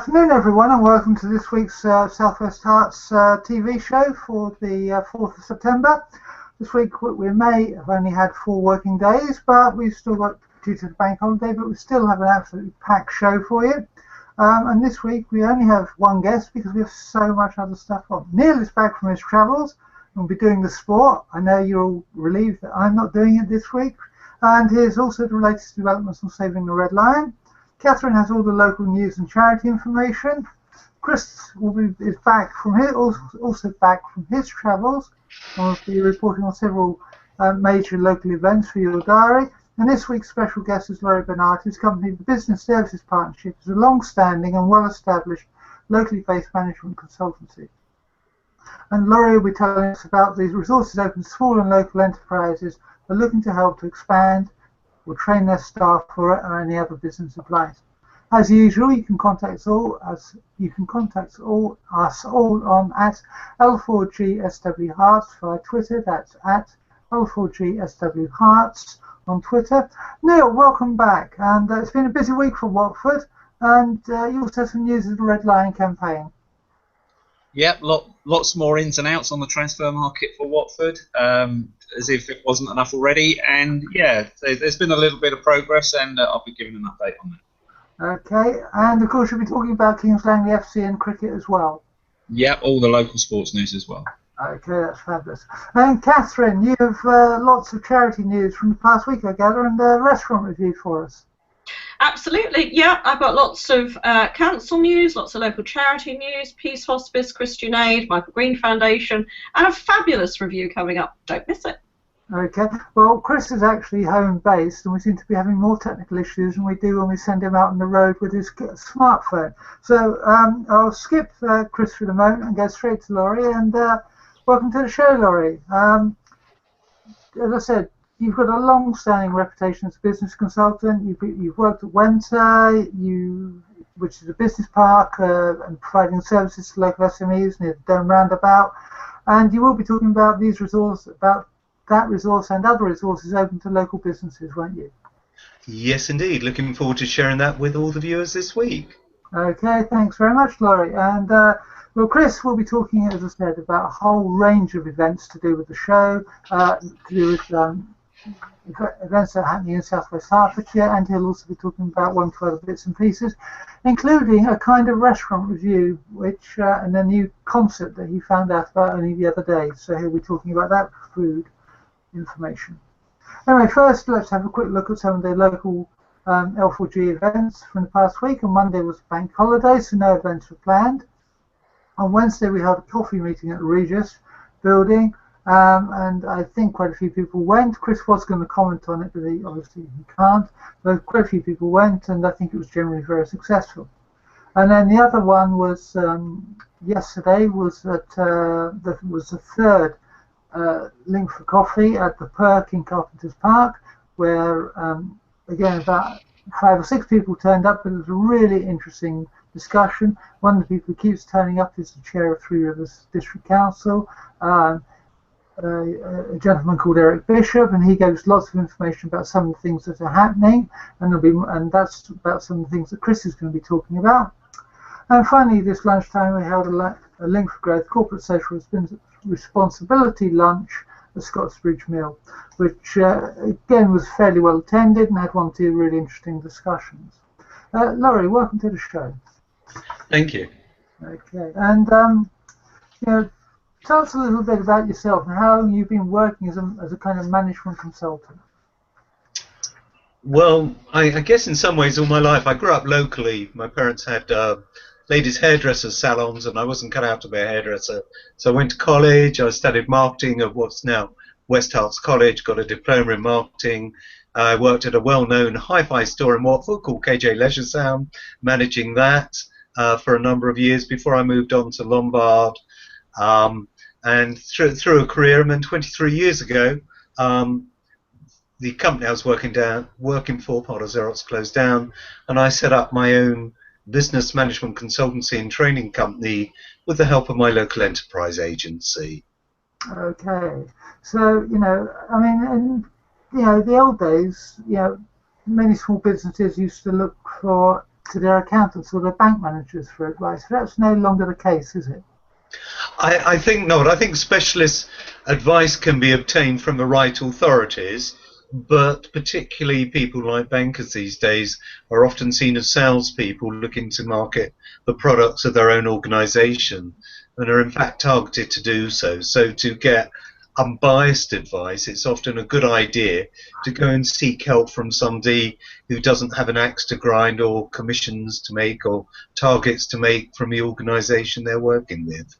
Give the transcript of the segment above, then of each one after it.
Afternoon, everyone, and welcome to this week's Southwest Herts TV show for the 4th of September. This week we may have only had 4 working days, but we've still got, due to the bank holiday, but we still have an absolutely packed show for you. And this week we only have one guest because we have so much other stuff on. Neal is back from his travels and will be doing the sport. I know you're all relieved that I'm not doing it this week. And here's also the latest developments on Saving the Red Lion. Catherine has all the local news and charity information. Chris is back from also back from his travels and will be reporting on several major local events for your diary. And this week's special guest is Laurie Bernard, whose company, the Business Services Partnership, is a long-standing and well-established locally based management consultancy. And Laurie will be telling us about these resources open to small and local enterprises who are looking to help to expand or train their staff or any other business advice. As usual, you can contact us all on at L4G Herts via Twitter. That's at L4G Herts on Twitter. Neal, welcome back. And it's been a busy week for Watford, and you also have some news of the Red Lion campaign. Yep, lots more ins and outs on the transfer market for Watford, as if it wasn't enough already. And yeah, there's been a little bit of progress, and I'll be giving an update on that. Okay, and of course you'll be talking about Kings Langley FC and cricket as well. Yep, all the local sports news as well. Okay, that's fabulous. And Catherine, you have lots of charity news from the past week, I gather, and a restaurant review for us. Absolutely, yeah. I've got lots of council news, lots of local charity news, Peace Hospice, Christian Aid, Michael Green Foundation, and a fabulous review coming up. Don't miss it. Okay, well, Chris is actually home-based, and we seem to be having more technical issues than we do when we send him out on the road with his smartphone. So I'll skip Chris for the moment and go straight to Laurie, and welcome to the show, Laurie. As I said, you've got a long-standing reputation as a business consultant. You've worked at Wente, which is a business park and providing services to local SMEs near the Dome Roundabout. And you will be talking about that resource and other resources open to local businesses, won't you? Yes, indeed. Looking forward to sharing that with all the viewers this week. Okay, thanks very much, Laurie. And well, Chris will be talking, as I said, about a whole range of events to do with the show, to do with events that are happening in South West Hertfordshire, and he'll also be talking about one or other bits and pieces, including a kind of restaurant review, which and a new concept that he found out about only the other day. So he'll be talking about that food information. Anyway, first let's have a quick look at some of the local L4G events from the past week. On Monday was bank holiday, so no events were planned. On Wednesday we held a coffee meeting at the Regis building, and I think quite a few people went. Chris was going to comment on it, but obviously he can't. But quite a few people went, and I think it was generally very successful. And then the other one was yesterday was the third Link for Coffee at the Perk in Carpenter's Park, where again about 5 or 6 people turned up, but it was a really interesting discussion. One of the people who keeps turning up is the chair of Three Rivers District Council, a gentleman called Eric Bishop, and he gave us lots of information about some of the things that are happening, and that's about some of the things that Chris is going to be talking about. And finally, this lunchtime we held a Link for Growth corporate social responsibility lunch at Scottsbridge Mill, which again was fairly well attended and had 1 or 2 really interesting discussions. Laurie, welcome to the show. Thank you. Okay, and tell us a little bit about yourself and how you've been working as a kind of management consultant. Well, I guess in some ways all my life I grew up locally. My parents had ladies' hairdressers salons, and I wasn't cut out to be a hairdresser. So I went to college. I studied marketing at what's now West Herts College, got a diploma in marketing. I worked at a well-known hi-fi store in Watford called KJ Leisure Sound, managing that for a number of years before I moved on to Lombard. And through a career, and then 23 years ago, the company I was working for, part of Xerox, closed down, and I set up my own business management consultancy and training company with the help of my local enterprise agency. Okay, so I mean, in the old days, many small businesses used to look for to their accountants or their bank managers for advice. That's no longer the case, is it? I think not. I think specialist advice can be obtained from the right authorities, but particularly people like bankers these days are often seen as salespeople looking to market the products of their own organisation and are in fact targeted to do so. So to get unbiased advice, it's often a good idea to go and seek help from somebody who doesn't have an axe to grind or commissions to make or targets to make from the organisation they're working with.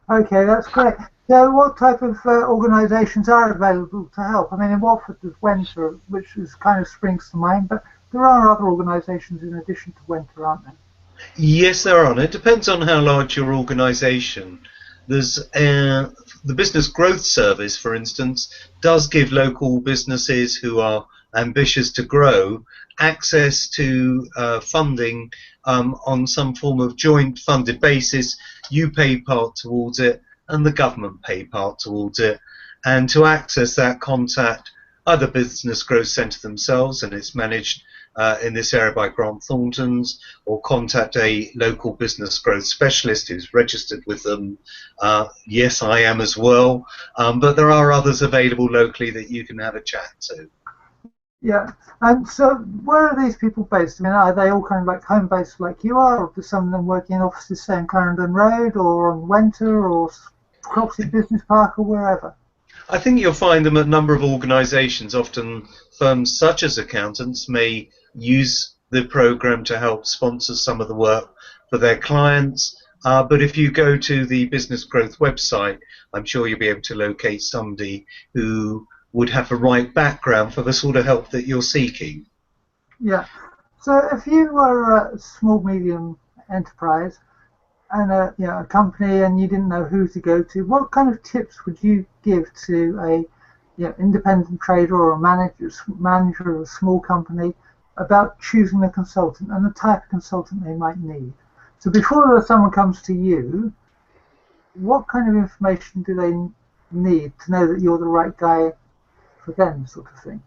Okay, that's great. So what type of organisations are available to help? I mean, in Watford there's Winter, which is kind of springs to mind, but there are other organisations in addition to Winter, aren't there? Yes, there are. And it depends on how large your organisation. There's the Business Growth Service, for instance, does give local businesses who are ambitious to grow access to funding on some form of joint funded basis. You pay part towards it and the government pay part towards it, and to access that, contact either Business Growth Centre themselves, and it's managed in this area by Grant Thornton's, or contact a local business growth specialist who's registered with them. Yes, I am as well, but there are others available locally that you can have a chat to. Yeah, and so where are these people based? I mean, are they all kind of like home based like you are, or do some of them work in offices, say in Clarendon Road or on Winter or Cropsey Business Park or wherever? I think you'll find them at a number of organisations. Often firms such as accountants may use the programme to help sponsor some of the work for their clients. But if you go to the Business Growth website, I'm sure you'll be able to locate somebody who would have the right background for the sort of help that you're seeking. Yeah. So if you were a small, medium enterprise and a company and you didn't know who to go to, what kind of tips would you give to a independent trader or a manager of a small company about choosing a consultant and the type of consultant they might need? So before someone comes to you, what kind of information do they need to know that you're the right guy for them, sort of thing?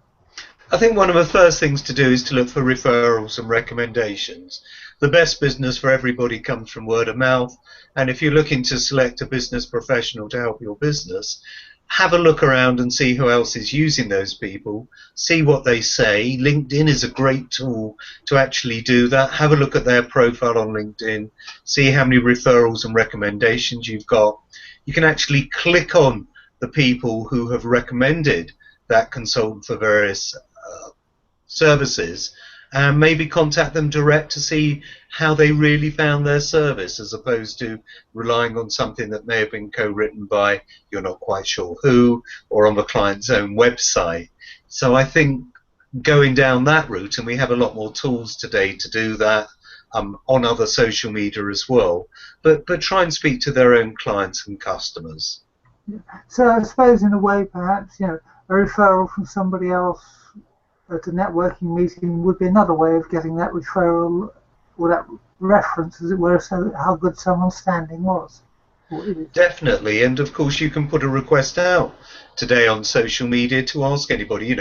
I think one of the first things to do is to look for referrals and recommendations. The best business for everybody comes from word of mouth, and if you're looking to select a business professional to help your business, have a look around and see who else is using those people, see what they say. LinkedIn is a great tool to actually do that. Have a look at their profile on LinkedIn, see how many referrals and recommendations you've got. You can actually click on the people who have recommended that consultant for various services, and maybe contact them direct to see how they really found their service, as opposed to relying on something that may have been co-written by you're not quite sure who, or on the client's own website. So I think going down that route, and we have a lot more tools today to do that on other social media as well, but try and speak to their own clients and customers. So I suppose in a way perhaps a referral from somebody else at a networking meeting would be another way of getting that referral or that reference, as it were, so how good someone's standing was. Definitely, and of course you can put a request out today on social media to ask anybody,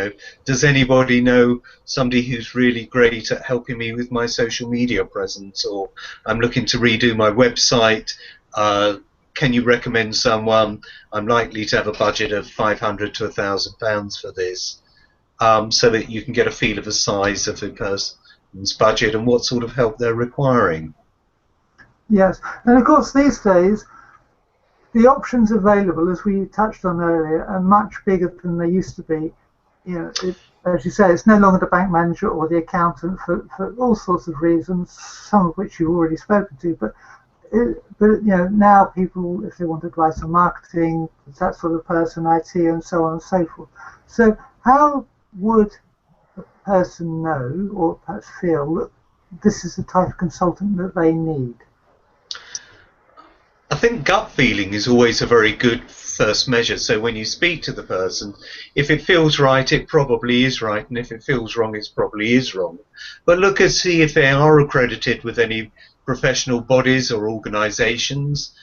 does anybody know somebody who's really great at helping me with my social media presence, or I'm looking to redo my website, can you recommend someone? I'm likely to have a budget of £500 to £1,000 for this, so that you can get a feel of the size of the person's budget and what sort of help they're requiring. Yes, and of course these days the options available, as we touched on earlier, are much bigger than they used to be. As you say, it's no longer the bank manager or the accountant for all sorts of reasons, some of which you've already spoken to, but now people, if they want advice on marketing, that sort of person, IT, and so on and so forth. So how would a person know, or perhaps feel, that this is the type of consultant that they need? I think gut feeling is always a very good first measure. So when you speak to the person, if it feels right, it probably is right, and if it feels wrong, it probably is wrong. But look and see if they are accredited with any professional bodies or organisations,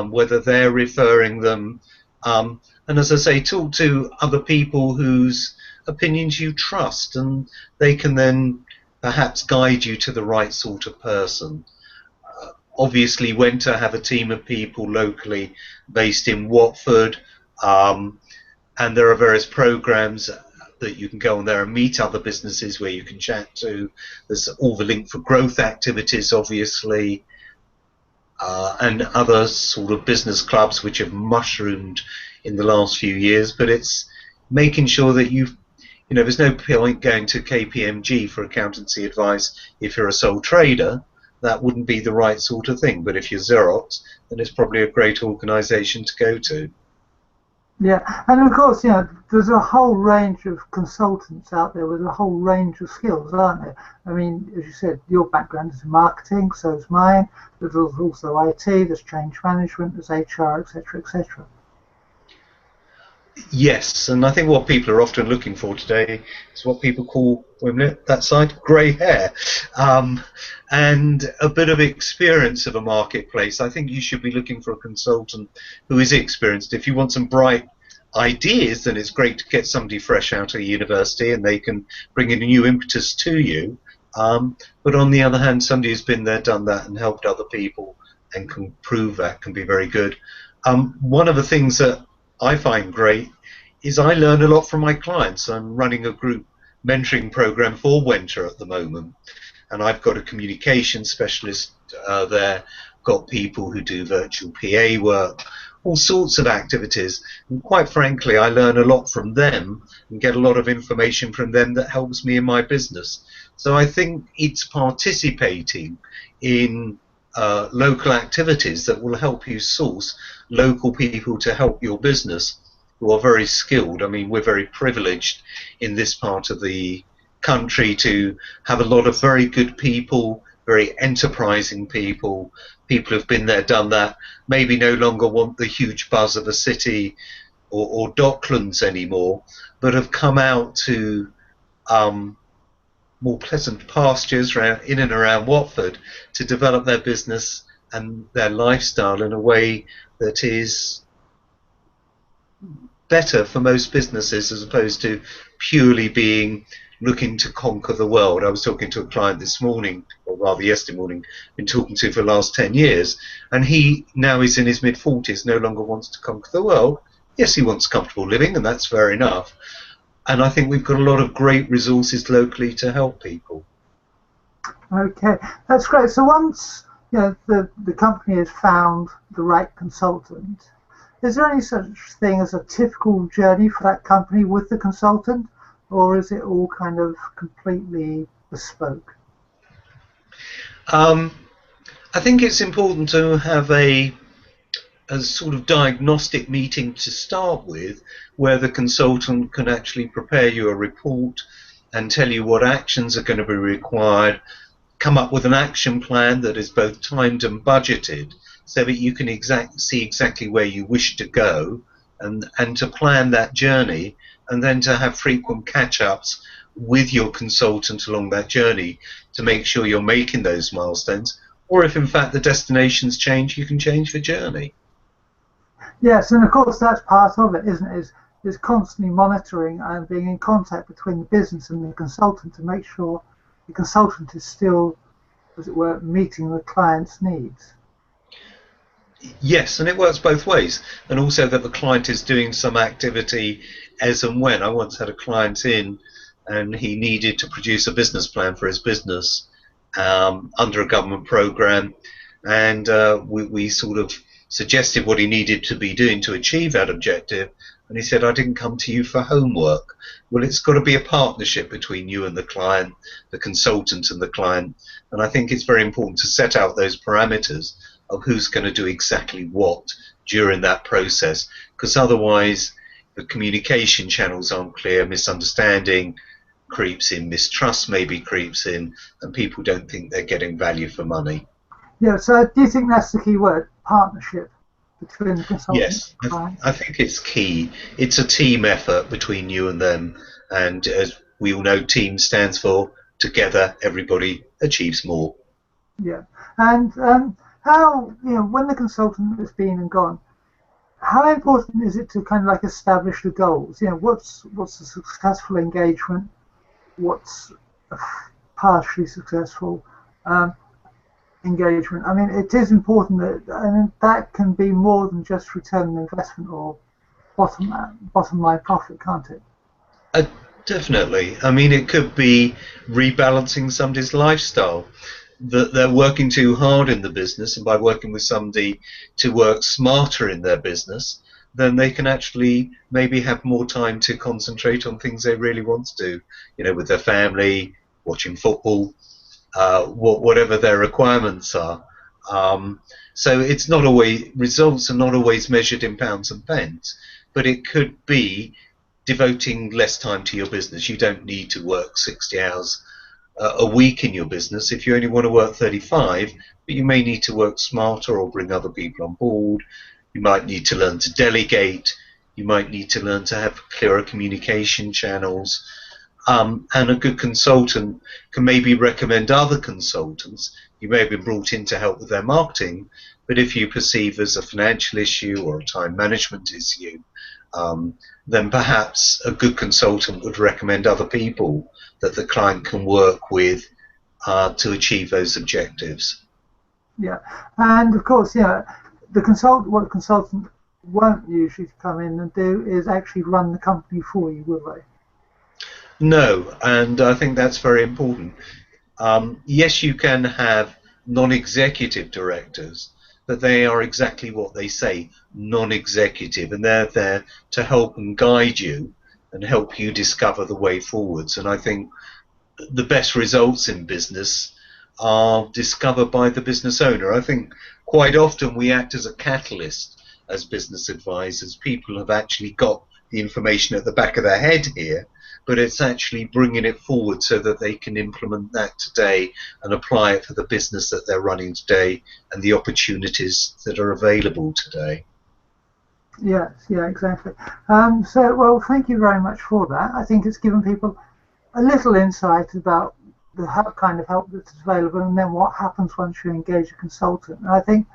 whether they're referring them, and as I say, talk to other people whose opinions you trust, and they can then perhaps guide you to the right sort of person. Obviously, when to have a team of people locally based in Watford, and there are various programs that you can go on there and meet other businesses where you can chat to. There's all the Link for Growth activities, obviously, and other sort of business clubs which have mushroomed in the last few years. But it's making sure that there's no point going to KPMG for accountancy advice if you're a sole trader. That wouldn't be the right sort of thing. But if you're Xerox, then it's probably a great organisation to go to. Yeah, and of course, there's a whole range of consultants out there with a whole range of skills, aren't there? I mean, as you said, your background is in marketing, so is mine. There's also IT, there's change management, there's HR, etc., etc. Yes, and I think what people are often looking for today is what people call, wait a minute, that side, grey hair, and a bit of experience of a marketplace. I think you should be looking for a consultant who is experienced. If you want some bright ideas, then it's great to get somebody fresh out of university and they can bring in a new impetus to you. But on the other hand, somebody who's been there, done that, and helped other people and can prove that can be very good. One of the things that I find great is I learn a lot from my clients. I'm running a group mentoring program for Winter at the moment, and I've got a communication specialist there, got people who do virtual PA work, all sorts of activities, and quite frankly I learn a lot from them and get a lot of information from them that helps me in my business. So I think it's participating in local activities that will help you source local people to help your business who are very skilled. I mean, we're very privileged in this part of the country to have a lot of very good people, very enterprising people, people who've been there, done that, maybe no longer want the huge buzz of a city or Docklands anymore, but have come out to more pleasant pastures in and around Watford to develop their business and their lifestyle in a way that is better for most businesses, as opposed to purely being looking to conquer the world. I was talking to a client this morning, or rather yesterday morning, been talking to for the last 10 years, and he now is in his mid-40s, no longer wants to conquer the world. Yes, he wants comfortable living, and that's fair enough. And I think we've got a lot of great resources locally to help people. Okay, that's great. So once the company has found the right consultant, is there any such thing as a typical journey for that company with the consultant, or is it all kind of completely bespoke? I think it's important to have a sort of diagnostic meeting to start with, where the consultant can actually prepare you a report and tell you what actions are going to be required, come up with an action plan that is both timed and budgeted, so that you can see exactly where you wish to go, and to plan that journey, and then to have frequent catch-ups with your consultant along that journey to make sure you're making those milestones, or if in fact the destinations change, you can change the journey. Yes, and of course that's part of it, isn't it? Is constantly monitoring and being in contact between the business and the consultant to make sure the consultant is still, as it were, meeting the client's needs. Yes, and it works both ways, and also that the client is doing some activity as and when. I once had a client in, and he needed to produce a business plan for his business under a government program, and we sort of suggested what he needed to be doing to achieve that objective, and he said, I didn't come to you for homework. Well, it's got to be a partnership between you and the client, the consultant and the client, and I think it's very important to set out those parameters of who's going to do exactly what during that process, because otherwise the communication channels aren't clear, misunderstanding creeps in, mistrust maybe creeps in, and people don't think they're getting value for money. Yeah, so do you think that's the key word, partnership between the consultant? Yes, I think it's key. It's a team effort between you and them, and as we all know, team stands for together everybody achieves more. Yeah, and how, when the consultant has been and gone, how important is it to kind of like establish the goals? What's a successful engagement? What's a partially successful engagement. I mean, it is important that, and that can be more than just return on investment or bottom line profit, can't it? Definitely. I mean, it could be rebalancing somebody's lifestyle, that they're working too hard in the business, and by working with somebody to work smarter in their business, then they can actually maybe have more time to concentrate on things they really want to do, you know, with their family, watching football, whatever their requirements are. So it's not always, results are not always measured in pounds and pence, but it could be devoting less time to your business. You don't need to work 60 hours a week in your business if you only want to work 35, but you may need to work smarter or bring other people on board. You might need to learn to delegate. You might need to learn to have clearer communication channels. And a good consultant can maybe recommend other consultants. You may have been brought in to help with their marketing, but if you perceive there's a financial issue or a time management issue, then perhaps a good consultant would recommend other people that the client can work with to achieve those objectives. Yeah, and of course, yeah, what the consultant won't usually come in and do is actually run the company for you, will they? No, and I think that's very important. Yes, you can have non-executive directors, but they are exactly what they say, non-executive, and they're there to help and guide you and help you discover the way forwards. And I think the best results in business are discovered by the business owner. I think quite often we act as a catalyst as business advisors. People have actually got the information at the back of their head here, but it's actually bringing it forward so that they can implement that today and apply it for the business that they're running today and the opportunities that are available today. Yes, yeah, exactly. So, well, thank you very much for that. I think it's given people a little insight about the kind of help that's available and then what happens once you engage a consultant. And I think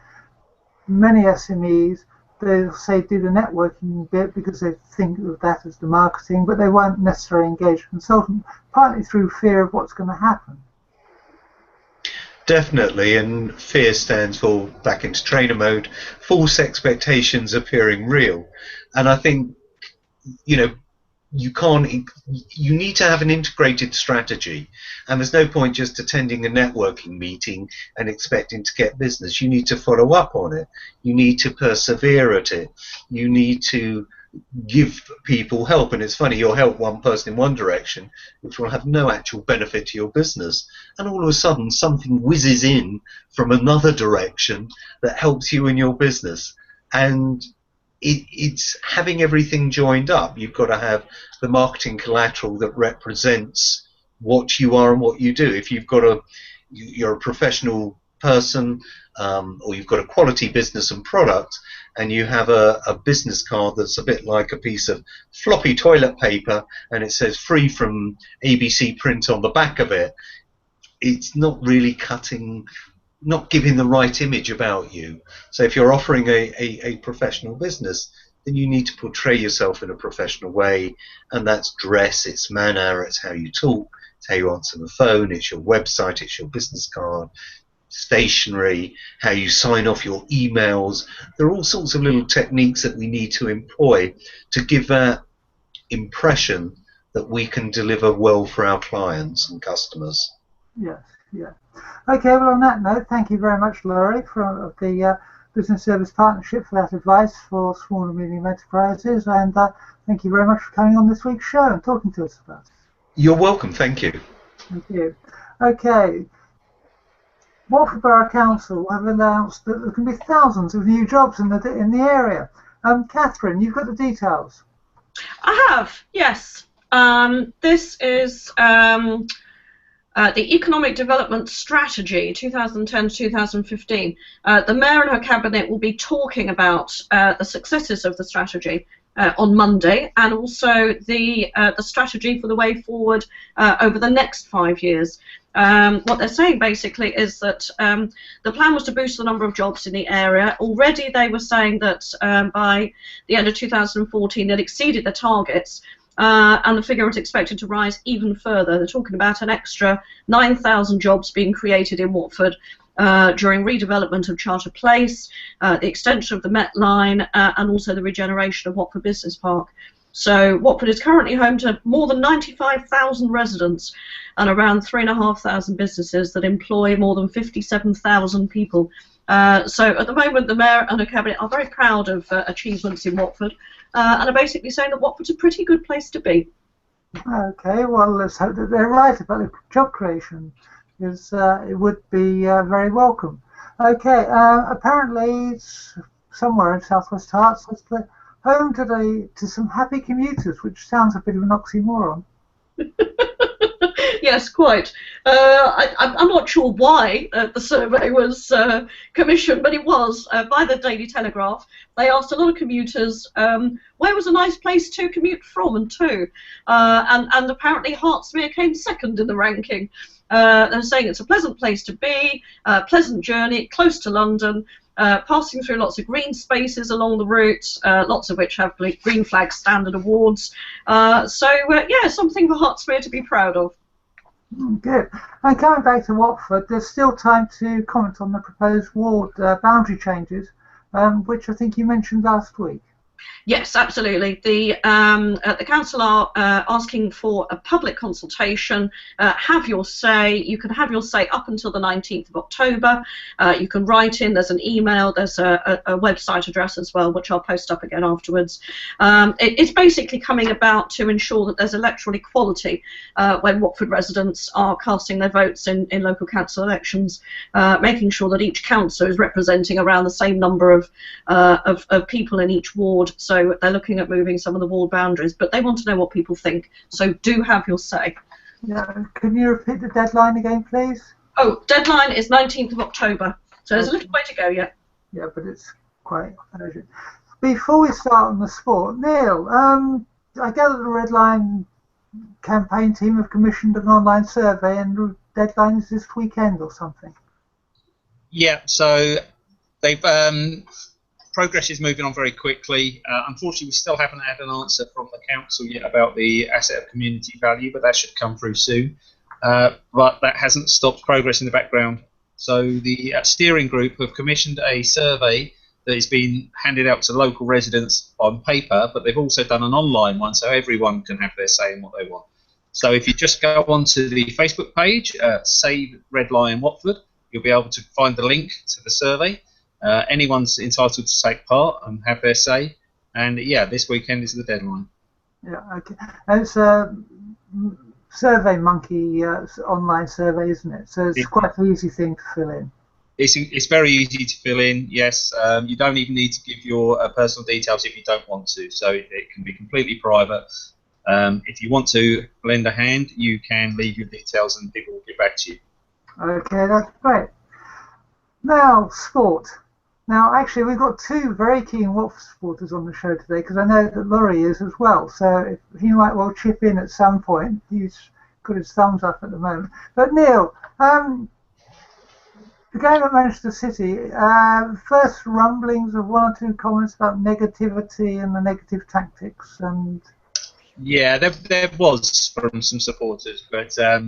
many SMEs, they'll say do the networking bit because they think of that as the marketing, but they won't necessarily engage a consultant, partly through fear of what's going to happen. Definitely, and fear stands for, back into trainer mode, false expectations appearing real. And I think, you know, you need to have an integrated strategy, and there's no point just attending a networking meeting and expecting to get business. You need to follow up on it. You need to persevere at it. You need to give people help, and it's funny, you'll help one person in one direction which will have no actual benefit to your business, and all of a sudden something whizzes in from another direction that helps you in your business. And it's having everything joined up. You've got to have the marketing collateral that represents what you are and what you do. If you're a professional person, or you've got a quality business and product, and you have a business card that's a bit like a piece of floppy toilet paper and it says free from ABC print on the back of it, it's not really not giving the right image about you. So if you're offering a professional business, then you need to portray yourself in a professional way, and that's dress, it's manner, it's how you talk, it's how you answer the phone, it's your website, it's your business card, stationery, how you sign off your emails. There are all sorts of little techniques that we need to employ to give that impression that we can deliver well for our clients and customers. Yes, yeah. Okay, well, on that note, thank you very much, Laurie, from the Business Service Partnership, for that advice for small and medium enterprises, and thank you very much for coming on this week's show and talking to us about it. You're welcome, thank you. Thank you. Okay. Watford Borough Council have announced that there can be thousands of new jobs in the area. Catherine, you've got the details. I have, yes. This is the Economic Development Strategy 2010 to 2015. The Mayor and her Cabinet will be talking about the successes of the strategy on Monday, and also the strategy for the way forward over the next 5 years. What they're saying basically is that the plan was to boost the number of jobs in the area. Already they were saying that by the end of 2014 they'd exceeded the targets, and the figure is expected to rise even further. They're talking about an extra 9,000 jobs being created in Watford during redevelopment of Charter Place, the extension of the Met Line, and also the regeneration of Watford Business Park. So Watford is currently home to more than 95,000 residents and around 3,500 businesses that employ more than 57,000 people. So at the moment, the Mayor and her Cabinet are very proud of achievements in Watford, and are basically saying that Watford's a pretty good place to be. Okay, well, let's hope that they're right about the job creation, because it would be very welcome. Okay, apparently it's somewhere in Southwest Herts, it's the home to some happy commuters, which sounds a bit of an oxymoron. Yes, quite. I'm not sure why the survey was commissioned, but it was by the Daily Telegraph. They asked a lot of commuters where was a nice place to commute from and to, and apparently Hertsmere came second in the ranking. They're saying it's a pleasant place to be, pleasant journey, close to London, passing through lots of green spaces along the route, lots of which have Green Flag Standard awards. So, yeah, something for Hertsmere to be proud of. Good. And coming back to Watford, there's still time to comment on the proposed ward boundary changes, which I think you mentioned last week. Yes, absolutely. The council are asking for a public consultation. Have your say. You can have your say up until the 19th of October. You can write in. There's an email. There's a website address as well, which I'll post up again afterwards. It's basically coming about to ensure that there's electoral equality when Watford residents are casting their votes in local council elections, making sure that each council is representing around the same number of people in each ward. So they're looking at moving some of the ward boundaries, but they want to know what people think. So do have your say. Yeah. Can you repeat the deadline again, please? Oh, deadline is 19th of October. So there's a little way to go yet. Yeah, but it's quite urgent. Before we start on the sport, Neil, I gather the Red Line campaign team have commissioned an online survey, and the deadline is this weekend or something. Yeah, so they've progress is moving on very quickly. Unfortunately, we still haven't had an answer from the council yet about the asset of community value, but that should come through soon. But that hasn't stopped progress in the background. So the steering group have commissioned a survey that has been handed out to local residents on paper, but they've also done an online one so everyone can have their say in what they want. So if you just go onto the Facebook page, Save Red Lion Watford, you'll be able to find the link to the survey. Anyone's entitled to take part and have their say, and yeah, this weekend is the deadline. Yeah, okay. And it's a Survey Monkey online survey, isn't it? So it's quite an easy thing to fill in. It's very easy to fill in, yes. You don't even need to give your personal details if you don't want to, so it can be completely private. If you want to lend a hand, you can leave your details and people will get back to you. Okay, that's great. Now, sport. Now, actually, we've got two very keen Watford supporters on the show today, because I know that Laurie is as well, so he might well chip in at some point. He's got his thumbs up at the moment. But Neil, the game at Manchester City, first rumblings of one or two comments about negativity and the negative tactics, and yeah, there was from some supporters, but I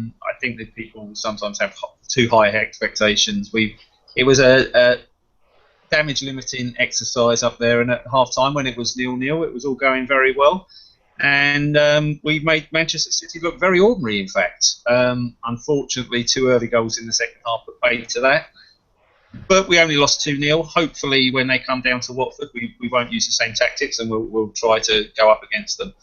think that people sometimes have too high expectations. It was a damage limiting exercise up there, and at half time when it was 0-0, it was all going very well, and we made Manchester City look very ordinary, in fact. Unfortunately, 2 early goals in the second half put paid to that, but we only lost 2-0. Hopefully when they come down to Watford, we won't use the same tactics, and we'll try to go up against them.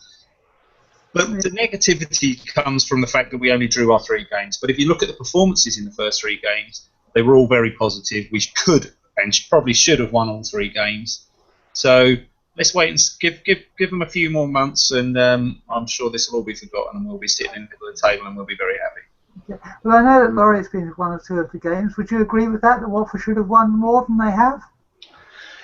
But the negativity comes from the fact that we only drew our 3 games. But if you look at the performances in the first 3 games, they were all very positive. We could and probably should have won all 3 games. So let's wait and give them a few more months, and I'm sure this will all be forgotten, and we'll be sitting in the middle of the table and we'll be very happy. Yeah. Well, I know that Laurie's been at 1 or 2 of the games. Would you agree with that Watford should have won more than they have?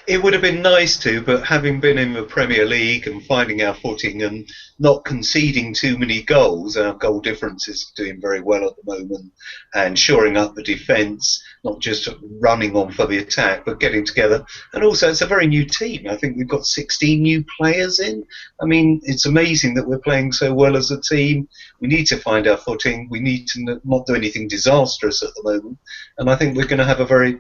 It would have been nice to, but having been in the Premier League and finding our footing and not conceding too many goals, our goal difference is doing very well at the moment, and shoring up the defence, not just running on for the attack, but getting together. And also, it's a very new team. I think we've got 16 new players in. I mean, it's amazing that we're playing so well as a team. We need to find our footing. We need to not do anything disastrous at the moment. And I think we're going to have a very,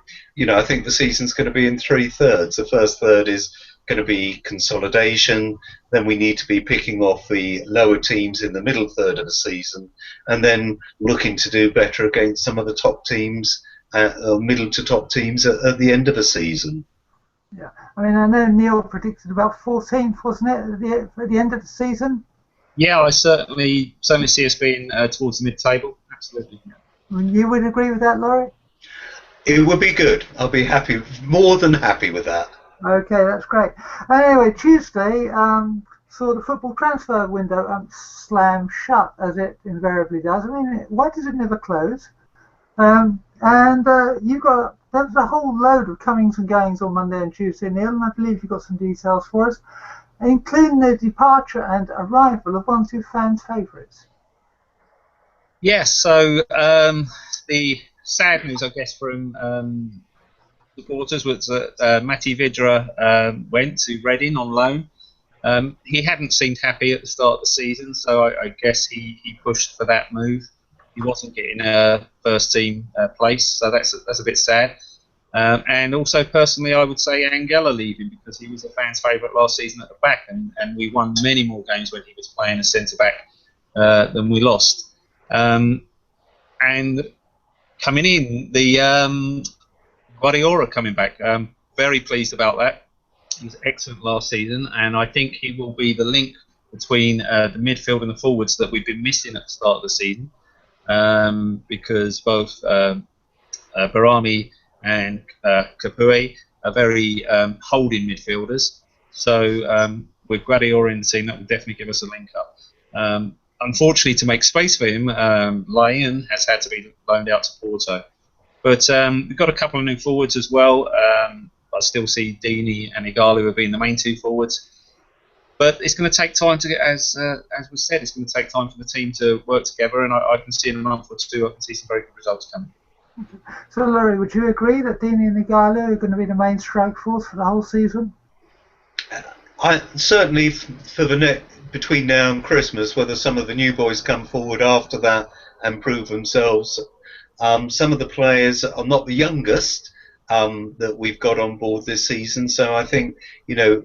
I think the season's going to be in 3/3. The first third is going to be consolidation, then we need to be picking off the lower teams in the middle third of the season, and then looking to do better against some of the top teams, middle to top teams at the end of the season. Yeah, I mean, I know Neal predicted about 14th, wasn't it, at the end of the season? Yeah, I certainly see us being towards the mid-table, absolutely. You would agree with that, Laurie? It would be good. I'll be happy, more than happy with that. Okay, that's great. Anyway, Tuesday saw the football transfer window slam shut, as it invariably does. I mean, why does it never close? There was a whole load of comings and goings on Monday and Tuesday, Neal, and I believe you've got some details for us, including the departure and arrival of one or two fans' favourites. Yes, so the sad news, I guess, from supporters was that Matti Vidra went to Reading on loan. He hadn't seemed happy at the start of the season, so I guess he pushed for that move. He wasn't getting a first team place, so that's a bit sad. And also, personally, I would say Angela leaving, because he was a fan's favourite last season at the back, and we won many more games when he was playing as centre back than we lost. And coming in, the Guardiola coming back. Very pleased about that. He was excellent last season, and I think he will be the link between the midfield and the forwards that we've been missing at the start of the season, because both Barami and Kapui are very holding midfielders. So with Guardiola in the team, that will definitely give us a link up. Unfortunately, to make space for him, Lyon has had to be loaned out to Porto. But we've got a couple of new forwards as well. I still see Deeney and Igalu being the main two forwards. But it's going to take time to get, as was said, it's going to take time for the team to work together. And I can see in a month or two, I can see some very good results coming. So, Laurie, would you agree that Deeney and Igalu are going to be the main strike force for the whole season? I certainly for between now and Christmas, whether some of the new boys come forward after that and prove themselves. Some of the players are not the youngest that we've got on board this season, so I think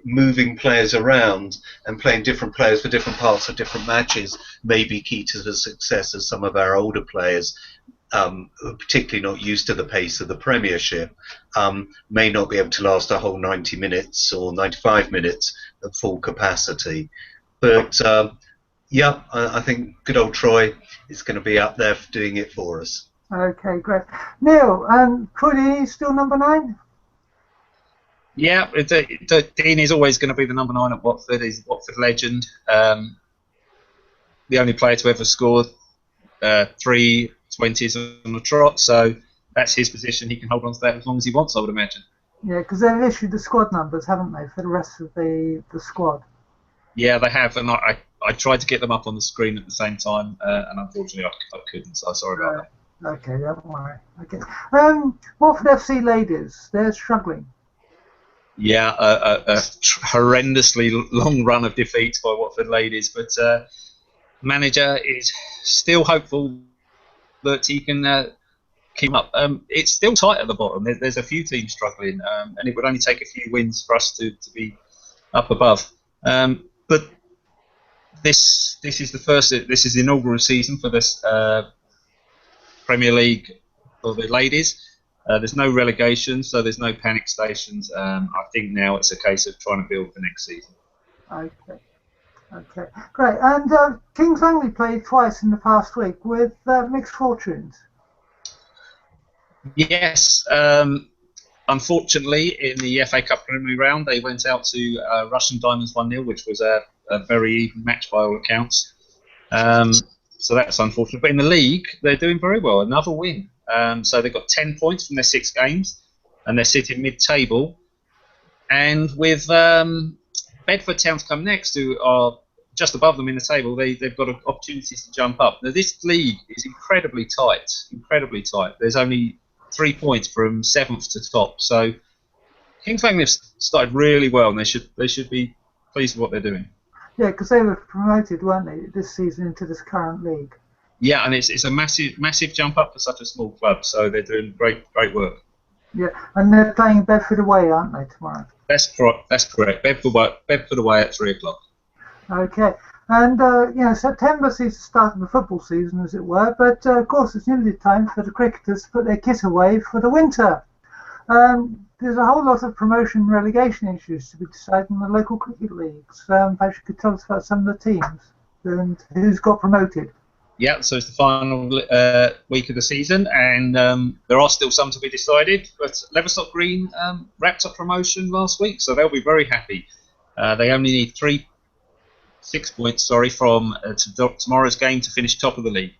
moving players around and playing different players for different parts of different matches may be key to the success of some of our older players, particularly not used to the pace of the Premiership, may not be able to last a whole 90 minutes or 95 minutes at full capacity. But yeah, I think good old Troy is going to be up there doing it for us. Okay, great. Neal, Troy Deeney still number 9? Yeah, Dean is always going to be the number 9 at Watford. He's a Watford legend. The only player to ever score 3 20s on the trot, so that's his position. He can hold on to that as long as he wants, I would imagine. Yeah, because they've issued the squad numbers, haven't they, for the rest of the squad? Yeah, they have, and I tried to get them up on the screen at the same time, and unfortunately I couldn't, so sorry about that. Okay, don't worry. Okay. Watford FC ladies, they're struggling. Yeah, a horrendously long run of defeats by Watford ladies, but manager is still hopeful that he can keep up. It's still tight at the bottom. There's a few teams struggling, and it would only take a few wins for us to be up above. But this is the inaugural season for this Premier League for the ladies. There's no relegation, so there's no panic stations. I think now it's a case of trying to build for next season. Okay, great. And Kings Langley played twice in the past week with mixed fortunes. Yes. Unfortunately, in the FA Cup preliminary round, they went out to Russian Diamonds 1-0, which was a very even match by all accounts. So that's unfortunate. But in the league, they're doing very well. Another win. So they've got 10 points from their 6 games, and they're sitting mid-table. And with Bedford Town to come next, who are just above them in the table, they've got opportunities to jump up. Now, this league is incredibly tight. There's only 3 points from 7th to top. So Kings Langley have started really well, and they should be pleased with what they're doing. Yeah, because they were promoted, weren't they, this season into this current league? Yeah, and it's a massive jump up for such a small club. So they're doing great work. Yeah, and they're playing Bedford away, aren't they, tomorrow? That's correct. Bedford away at 3 o'clock. Okay, and September sees the start of the football season, as it were, but of course it's nearly time for the cricketers to put their kit away for the winter. There's a whole lot of promotion and relegation issues to be decided in the local cricket leagues. Perhaps you could tell us about some of the teams and who's got promoted. Yeah, so it's the final week of the season, and there are still some to be decided. But Leverstock Green wrapped up promotion last week, so they'll be very happy. They only need 6 points, from tomorrow's game to finish top of the league.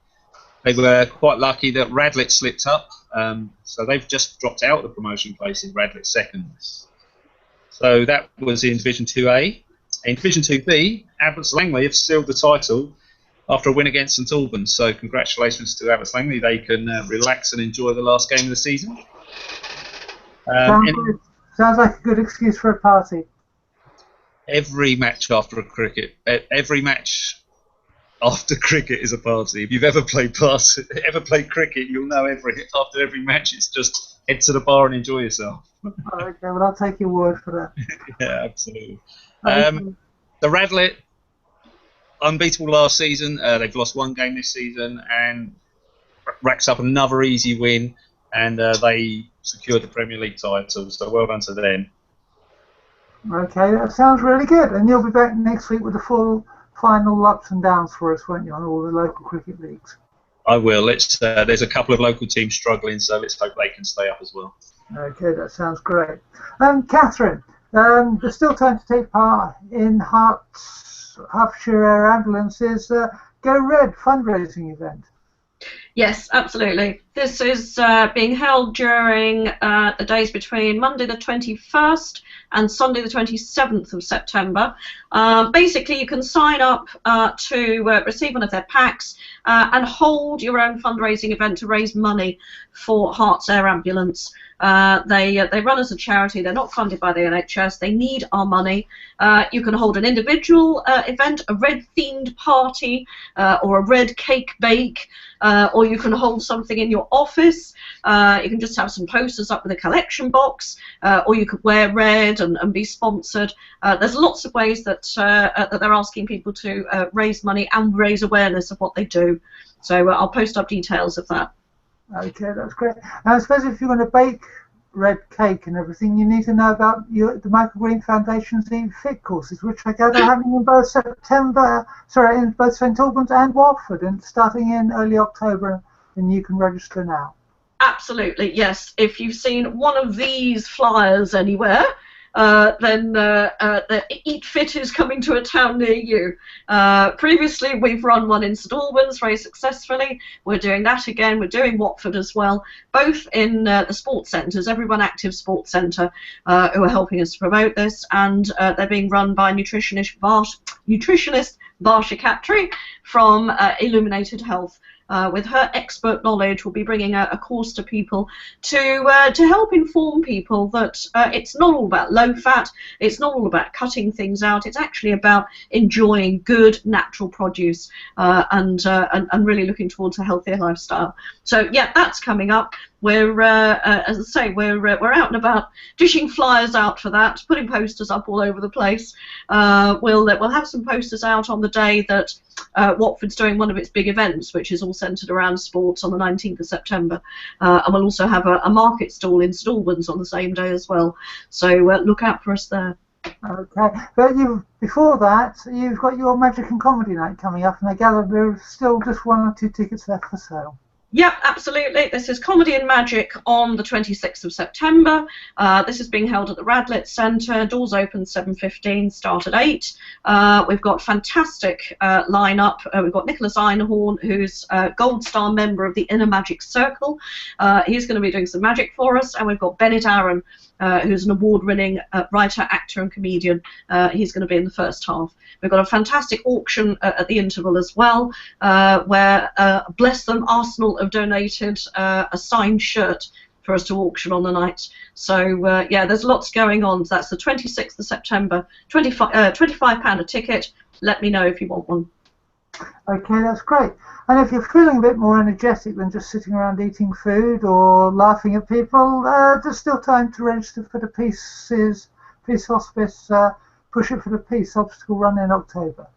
They were quite lucky that Radlett slipped up, so they've just dropped out of the promotion place in Radlett seconds. So that was in Division 2A. In Division 2B, Abbots Langley have sealed the title after a win against St Albans. So congratulations to Abbots Langley. They can relax and enjoy the last game of the season. Sounds like a good excuse for a party. Every match after cricket is a party. If you've ever played cricket, you'll know after every match it's just head to the bar and enjoy yourself. Okay, well I'll take your word for that. Yeah, absolutely. The Radlett, unbeatable last season. They've lost one game this season and racks up another easy win, and they secured the Premier League title. So well done to them. Okay, that sounds really good. And you'll be back next week with the full final ups and downs for us, won't you, on all the local cricket leagues? I will. There's a couple of local teams struggling, so let's hope they can stay up as well. Okay, that sounds great. Catherine, there's still time to take part in Herts Hertfordshire Air Ambulance's Go Red fundraising event. Yes, absolutely. This is being held during the days between Monday the 21st and Sunday the 27th of September. Basically, you can sign up to receive one of their packs and hold your own fundraising event to raise money for Herts Air Ambulance. They run as a charity. They're not funded by the NHS. They need our money. You can hold an individual event, a red-themed party, or a red cake bake, or you can hold something in your office. You can just have some posters up with a collection box, or you could wear red and be sponsored. There's lots of ways that they're asking people to raise money and raise awareness of what they do. So I'll post up details of that. Okay, that's great. I suppose if you're going to bake red cake and everything, you need to know about the Michael Green Foundation's Eat Fit courses, which I gather are happening in both in both St Albans and Watford, and starting in early October, and you can register now. Absolutely, yes. If you've seen one of these flyers anywhere, then the Eat Fit is coming to a town near you. Previously, we've run one in St Albans very successfully. We're doing that again. We're doing Watford as well, both in the sports centres, Everyone Active Sports Centre, who are helping us to promote this, and they're being run by nutritionist Varsha Khatri from Illuminated Health. With her expert knowledge, we'll be bringing a course to people to help inform people that it's not all about low fat, it's not all about cutting things out, it's actually about enjoying good natural produce and really looking towards a healthier lifestyle. So yeah, that's coming up. We're, as I say, we're out and about dishing flyers out for that, putting posters up all over the place. We'll have some posters out on the day that Watford's doing one of its big events, which is all centred around sports, on the 19th of September. And we'll also have a market stall in St Albans on the same day as well. So look out for us there. Okay, but before that, you've got your Magic and Comedy Night coming up, and I gather there's still just 1 or 2 tickets left for sale. Yep, absolutely. This is Comedy and Magic on the 26th of September. This is being held at the Radlett Centre. Doors open 7:15, start at 8. We've got fantastic lineup. We've got Nicholas Einhorn, who's a Gold Star member of the Inner Magic Circle. He's going to be doing some magic for us. And we've got Bennett Aaron, who's an award-winning writer, actor and comedian. He's going to be in the first half. We've got a fantastic auction at the interval as well, where, bless them, Arsenal have donated a signed shirt for us to auction on the night. So yeah, there's lots going on. That's the 26th of September. £25 a ticket. Let me know if you want one. Okay, that's great. And if you're feeling a bit more energetic than just sitting around eating food or laughing at people, there's still time to register for the Peace Hospice Push It for the Peace obstacle run in October.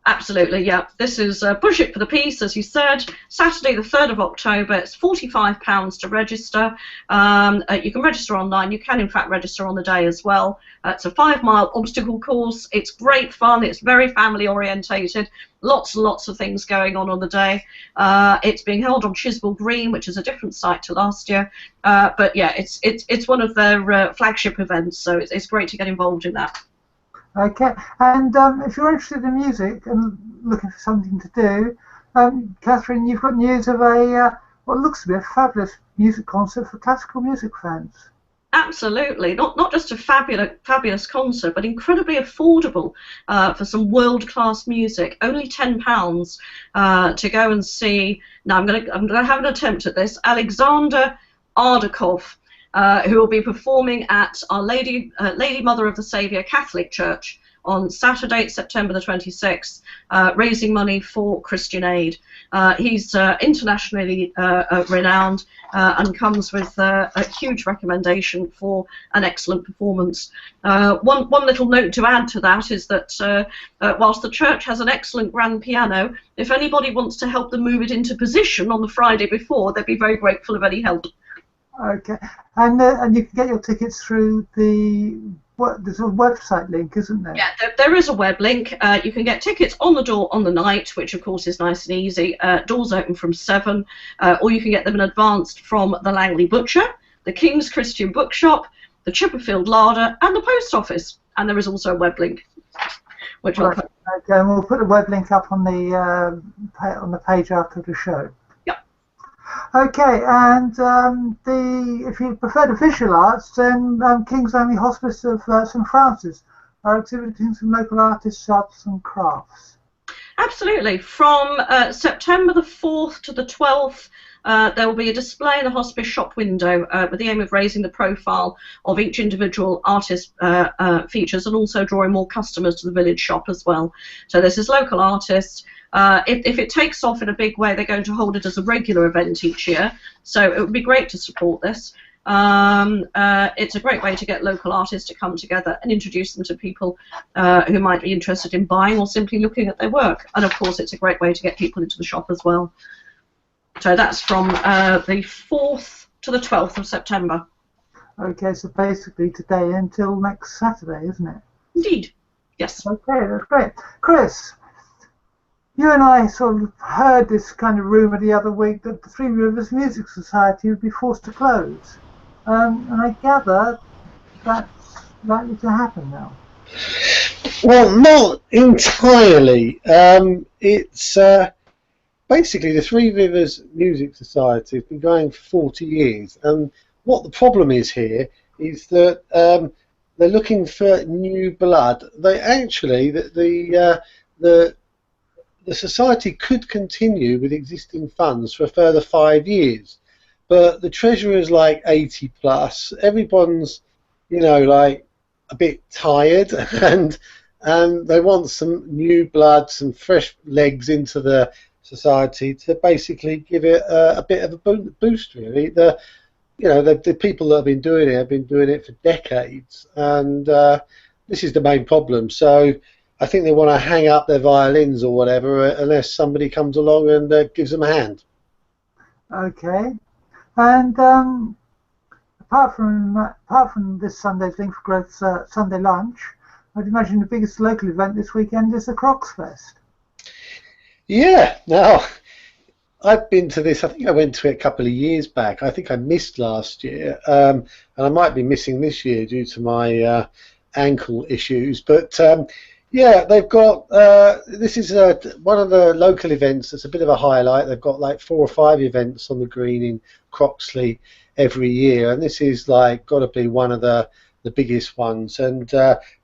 Absolutely, yeah. This is Push It for the Peace, as you said, Saturday the 3rd of October. It's £45 to register. You can register online. You can, in fact, register on the day as well. It's a 5-mile obstacle course. It's great fun. It's very family-orientated. Lots and lots of things going on the day. It's being held on Chiswell Green, which is a different site to last year. But, yeah, it's one of their flagship events, so it's great to get involved in that. Okay, and if you're interested in music and looking for something to do, Catherine, you've got news of what looks to be a fabulous music concert for classical music fans. Absolutely, not just a fabulous concert, but incredibly affordable for some world-class music. Only £10 to go and see. Now I'm going to have an attempt at this. Alexander Ardakov, who will be performing at Our Lady Mother of the Saviour Catholic Church on Saturday, September the 26th, raising money for Christian Aid. He's internationally renowned and comes with a huge recommendation for an excellent performance. One little note to add to that is that whilst the church has an excellent grand piano, if anybody wants to help them move it into position on the Friday before, they'd be very grateful of any help. Okay, and you can get your tickets through there's a website link, isn't there? Yeah, there is a web link. You can get tickets on the door on the night, which of course is nice and easy. Doors open from 7, or you can get them in advance from the Langley Butcher, the King's Christian Bookshop, the Chipperfield Larder, and the Post Office. And there is also a web link, which right. Okay, and we'll put the web link up on the page after the show. Okay, and if you prefer the visual arts, then Kings Langley Hospice of St Francis are exhibiting some local artists' arts and crafts. Absolutely. From September the 4th to the 12th, there will be a display in the hospice shop window with the aim of raising the profile of each individual artist features and also drawing more customers to the village shop as well. So this is local artists. If it takes off in a big way, they're going to hold it as a regular event each year. So it would be great to support this. It's a great way to get local artists to come together and introduce them to people who might be interested in buying or simply looking at their work. And of course, it's a great way to get people into the shop as well. So that's from the 4th to the 12th of September. Okay, so basically today until next Saturday, isn't it? Indeed, yes. Okay, that's great. Chris, you and I sort of heard this kind of rumour the other week that the Three Rivers Music Society would be forced to close. And I gather that's likely to happen now. Well, not entirely. It's basically the Three Rivers Music Society has been going for 40 years. And what the problem is here is that they're looking for new blood. They actually, the society could continue with existing funds for a further 5 years, but the treasurer's like 80 plus. Everyone's, like a bit tired, and they want some new blood, some fresh legs into the society to basically give it a bit of a boost. Really, the people that have been doing it for decades, and this is the main problem. So I think they want to hang up their violins or whatever unless somebody comes along and gives them a hand. Okay, and apart from this Sunday's Link for Growth Sunday lunch, I'd imagine the biggest local event this weekend is the Crocs Fest. Yeah, now I've been to this. I think I went to it a couple of years back. I think I missed last year, and I might be missing this year due to my ankle issues. But yeah, they've got, this is one of the local events that's a bit of a highlight. They've got like 4 or 5 events on the green in Croxley every year, and this is like got to be one of the biggest ones. And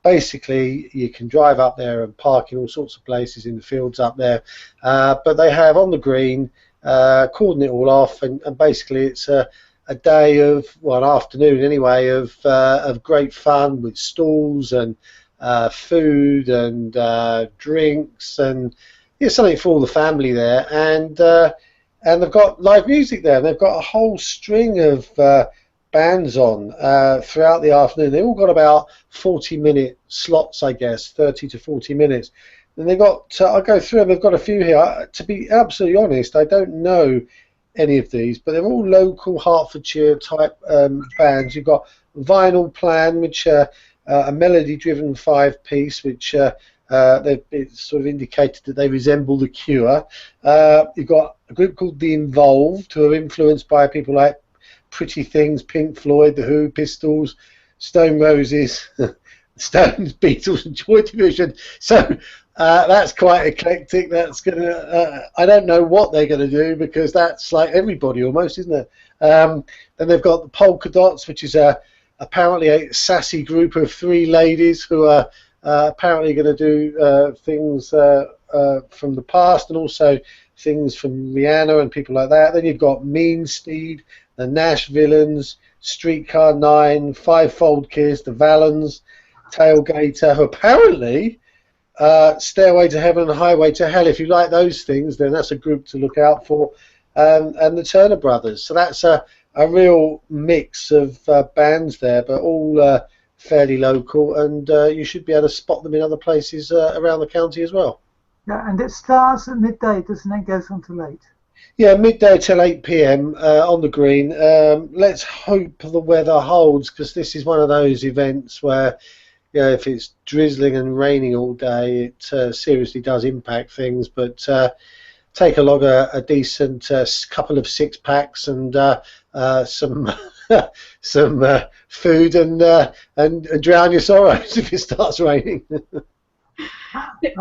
basically you can drive up there and park in all sorts of places in the fields up there, but they have on the green, cordon it all off, and basically it's a a day of, well, an afternoon anyway, of great fun with stalls and food and drinks and something for all the family there. And they've got live music there. They've got a whole string of bands on throughout the afternoon. They've all got about 40-minute slots, I guess, 30 to 40 minutes. And they've got, I'll go through them, they've got a few here. To be absolutely honest, I don't know any of these, but they're all local Hertfordshire type bands. You've got Vinyl Plan, which a melody-driven 5-piece, which they've sort of indicated that they resemble The Cure. You've got a group called The Involved, who are influenced by people like Pretty Things, Pink Floyd, The Who, Pistols, Stone Roses, Stones, Beatles, and Joy Division. So that's quite eclectic. That's gonna. I don't know what they're going to do, because that's like everybody almost, isn't it? Then they've got the Polka Dots, which is apparently a sassy group of 3 ladies who are apparently going to do things from the past, and also things from Rihanna and people like that. Then you've got Mean Steed, the Nash Villains, Streetcar 9, Fivefold Kiss, the Valens, Tailgater, who apparently Stairway to Heaven and Highway to Hell. If you like those things, then that's a group to look out for. And the Turner Brothers. So that's a real mix of bands there, but all fairly local, and you should be able to spot them in other places around the county as well. Yeah, and it starts at midday, doesn't it? It goes on to late. Yeah, midday till 8 p.m. On the green. Let's hope the weather holds, because this is one of those events where, if it's drizzling and raining all day, it seriously does impact things. But take along a decent couple of 6-packs and some some food and drown your sorrows if it starts raining.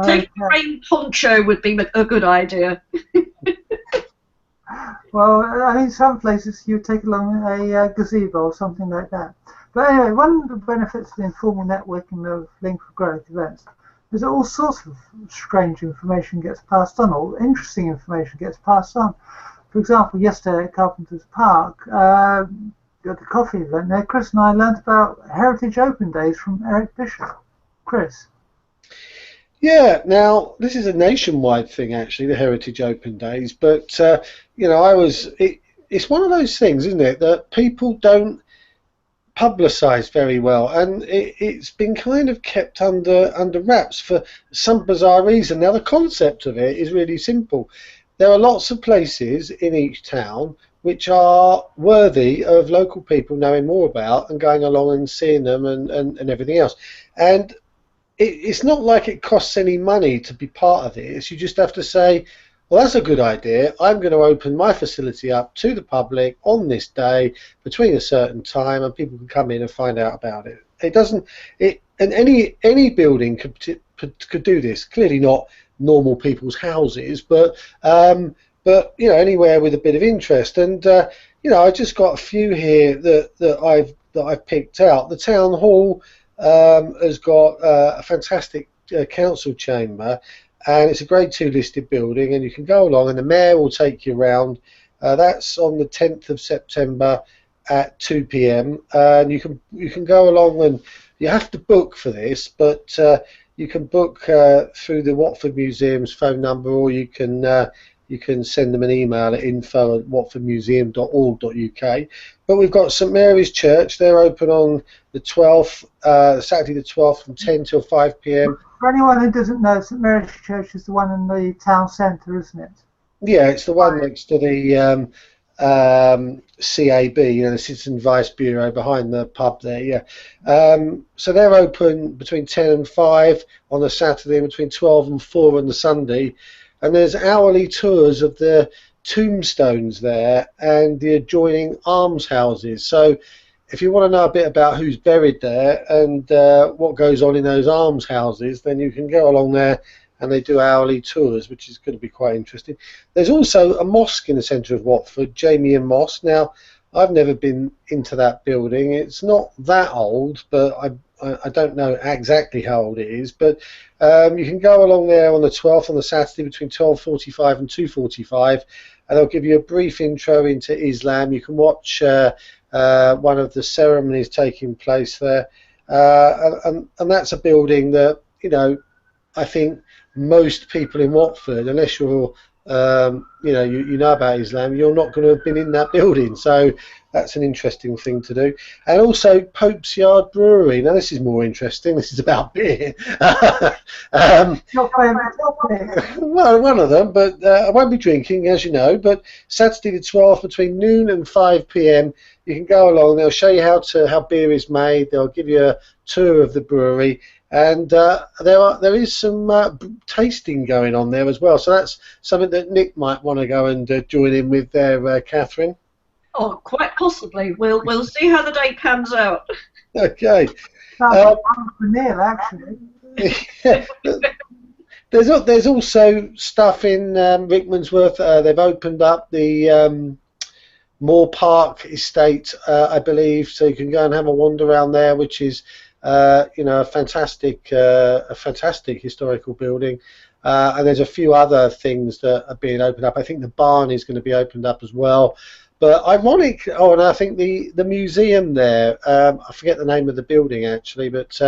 Taking a rain poncho would be a good idea. Well, I mean, some places you take along a gazebo or something like that. But anyway, one of the benefits of the informal networking of Link for Growth events is that all sorts of strange information gets passed on, or interesting information gets passed on. For example, yesterday at Carpenter's Park, at the coffee event there, Chris and I learnt about Heritage Open Days from Eric Bishop. Chris? Yeah, now this is a nationwide thing, actually, the Heritage Open Days. But it's one of those things, isn't it, that people don't publicise very well, and it's been kind of kept under wraps for some bizarre reason. Now, the concept of it is really simple. There are lots of places in each town which are worthy of local people knowing more about and going along and seeing them and everything else. And it's not like it costs any money to be part of this. You just have to say, well, that's a good idea. I'm going to open my facility up to the public on this day between a certain time, and people can come in and find out about it. And any building could do this. Clearly not normal people's houses, but anywhere with a bit of interest. And I just got a few here that I've picked out. The town hall has got a fantastic council chamber, and it's a grade 2 listed building, and you can go along and the mayor will take you around. That's on the 10th of September at 2 p.m. And you can go along, and you have to book for this, but you can book through the Watford Museum's phone number, or you can send them an email at info@watfordmuseum.org.uk. But we've got St Mary's Church. They're open on the 12th, Saturday the 12th, from 10 till 5 p.m. For anyone who doesn't know, St Mary's Church is the one in the town centre, isn't it? Yeah, it's the one next to the CAB, the Citizen Vice Bureau, behind the pub there. Yeah. So they're open between 10 and 5 on the Saturday, and between 12 and 4 on the Sunday. And there's hourly tours of the tombstones there and the adjoining almshouses. So if you want to know a bit about who's buried there and what goes on in those almshouses, then you can go along there, and they do hourly tours, which is going to be quite interesting. There's also a mosque in the centre of Watford, Jamie Mosque. Now, I've never been into that building. It's not that old, but I don't know exactly how old it is. But you can go along there on the 12th on the Saturday between 12:45 and 2:45, and they'll give you a brief intro into Islam. You can watch one of the ceremonies taking place there, and that's a building that, you know, I think most people in Watford, unless you're you know about Islam, you're not going to have been in that building. So that's an interesting thing to do. And also Pope's Yard Brewery. Now this is more interesting. This is about beer. Your favourite topic. Well, one of them, but I won't be drinking, as you know. But Saturday the 12th, between noon and 5 p.m, you can go along. They'll show you how beer is made. They'll give you a tour of the brewery. And there is some tasting going on there as well. So that's something that Nick might want to go and join in with there, Catherine. Oh, quite possibly. We'll see how the day pans out. Okay. Sounds like fun for Neal, actually. Yeah. There's also stuff in Rickmansworth. They've opened up the Moore Park estate, I believe, so you can go and have a wander around there, which is you know, a fantastic historical building. And there's a few other things that are being opened up. I think the barn is going to be opened up as well. But ironic, and I think the museum there, I forget the name of the building actually, but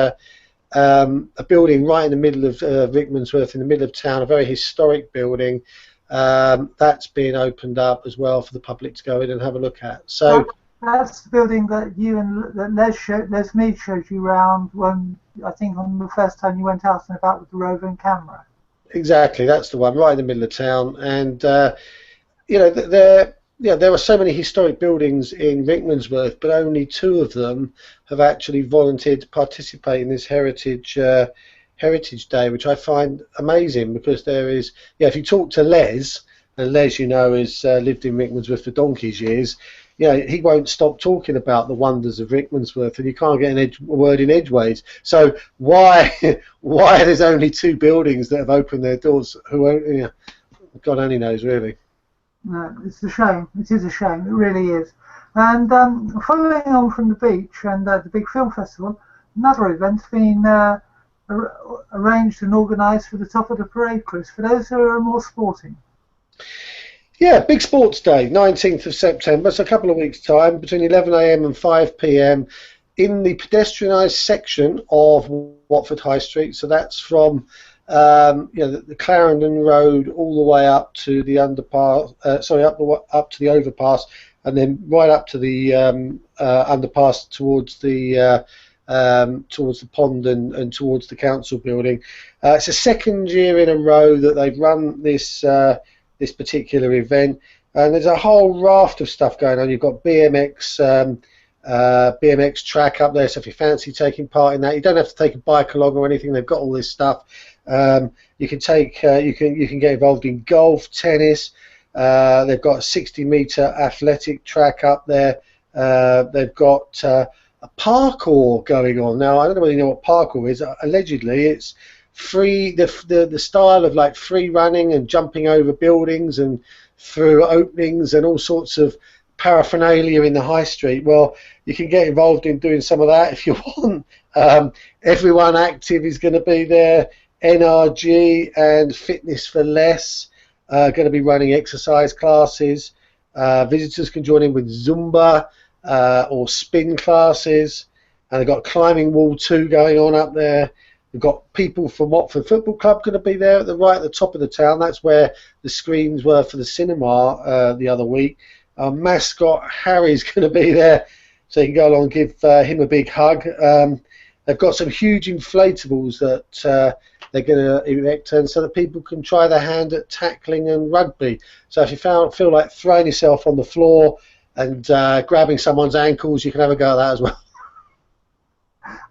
a building right in the middle of Rickmansworth, in the middle of town, a very historic building, that's being opened up as well for the public to go in and have a look at. So that's the building that you and that Les Mead showed you around when, I think, on the first time you went out and about with the roving camera. Exactly, that's the one, right in the middle of town. And you know, there are so many historic buildings in Rickmansworth, but only 2 of them have actually volunteered to participate in this Heritage Day, which I find amazing, because there is, if you talk to Les, and Les, you know, has lived in Rickmansworth for donkey's years, he won't stop talking about the wonders of Rickmansworth, and you can't get a word in edgeways. So why there's only 2 buildings that have opened their doors? God only knows, really. No, it's a shame. It is a shame. It really is. And following on from the beach and the big film festival, another event's been arranged and organised for the top of the parade, Chris, for those who are more sporting. Yeah, big sports day, 19th of September, so a couple of weeks' time, between 11 a.m. and 5 p.m. in the pedestrianised section of Watford High Street. So that's from the Clarendon Road all the way up to the underpass, up to the overpass, and then right up to the underpass towards the pond and towards the council building. It's the second year in a row that they've run this particular event, and there's a whole raft of stuff going on. You've got BMX track up there, so if you fancy taking part in that, you don't have to take a bike along or anything. They've got all this stuff. You can get involved in golf, tennis. They've got a 60-meter athletic track up there. They've got a parkour going on. Now, I don't know whether you know what parkour is. Allegedly, it's free, the style of like free running and jumping over buildings and through openings and all sorts of paraphernalia in the high street. Well, you can get involved in doing some of that if you want. Everyone Active is going to be there. NRG and Fitness for Less going to be running exercise classes. Visitors can join in with Zumba or spin classes, and they've got Climbing Wall 2 going on up there. We've got people from Watford Football Club going to be there right at the top of the town. That's where the screens were for the cinema the other week. Our mascot Harry's going to be there, so you can go along and give him a big hug. They've got some huge inflatables that they're going to erect, and so that people can try their hand at tackling and rugby. So if you feel like throwing yourself on the floor and grabbing someone's ankles, you can have a go at that as well.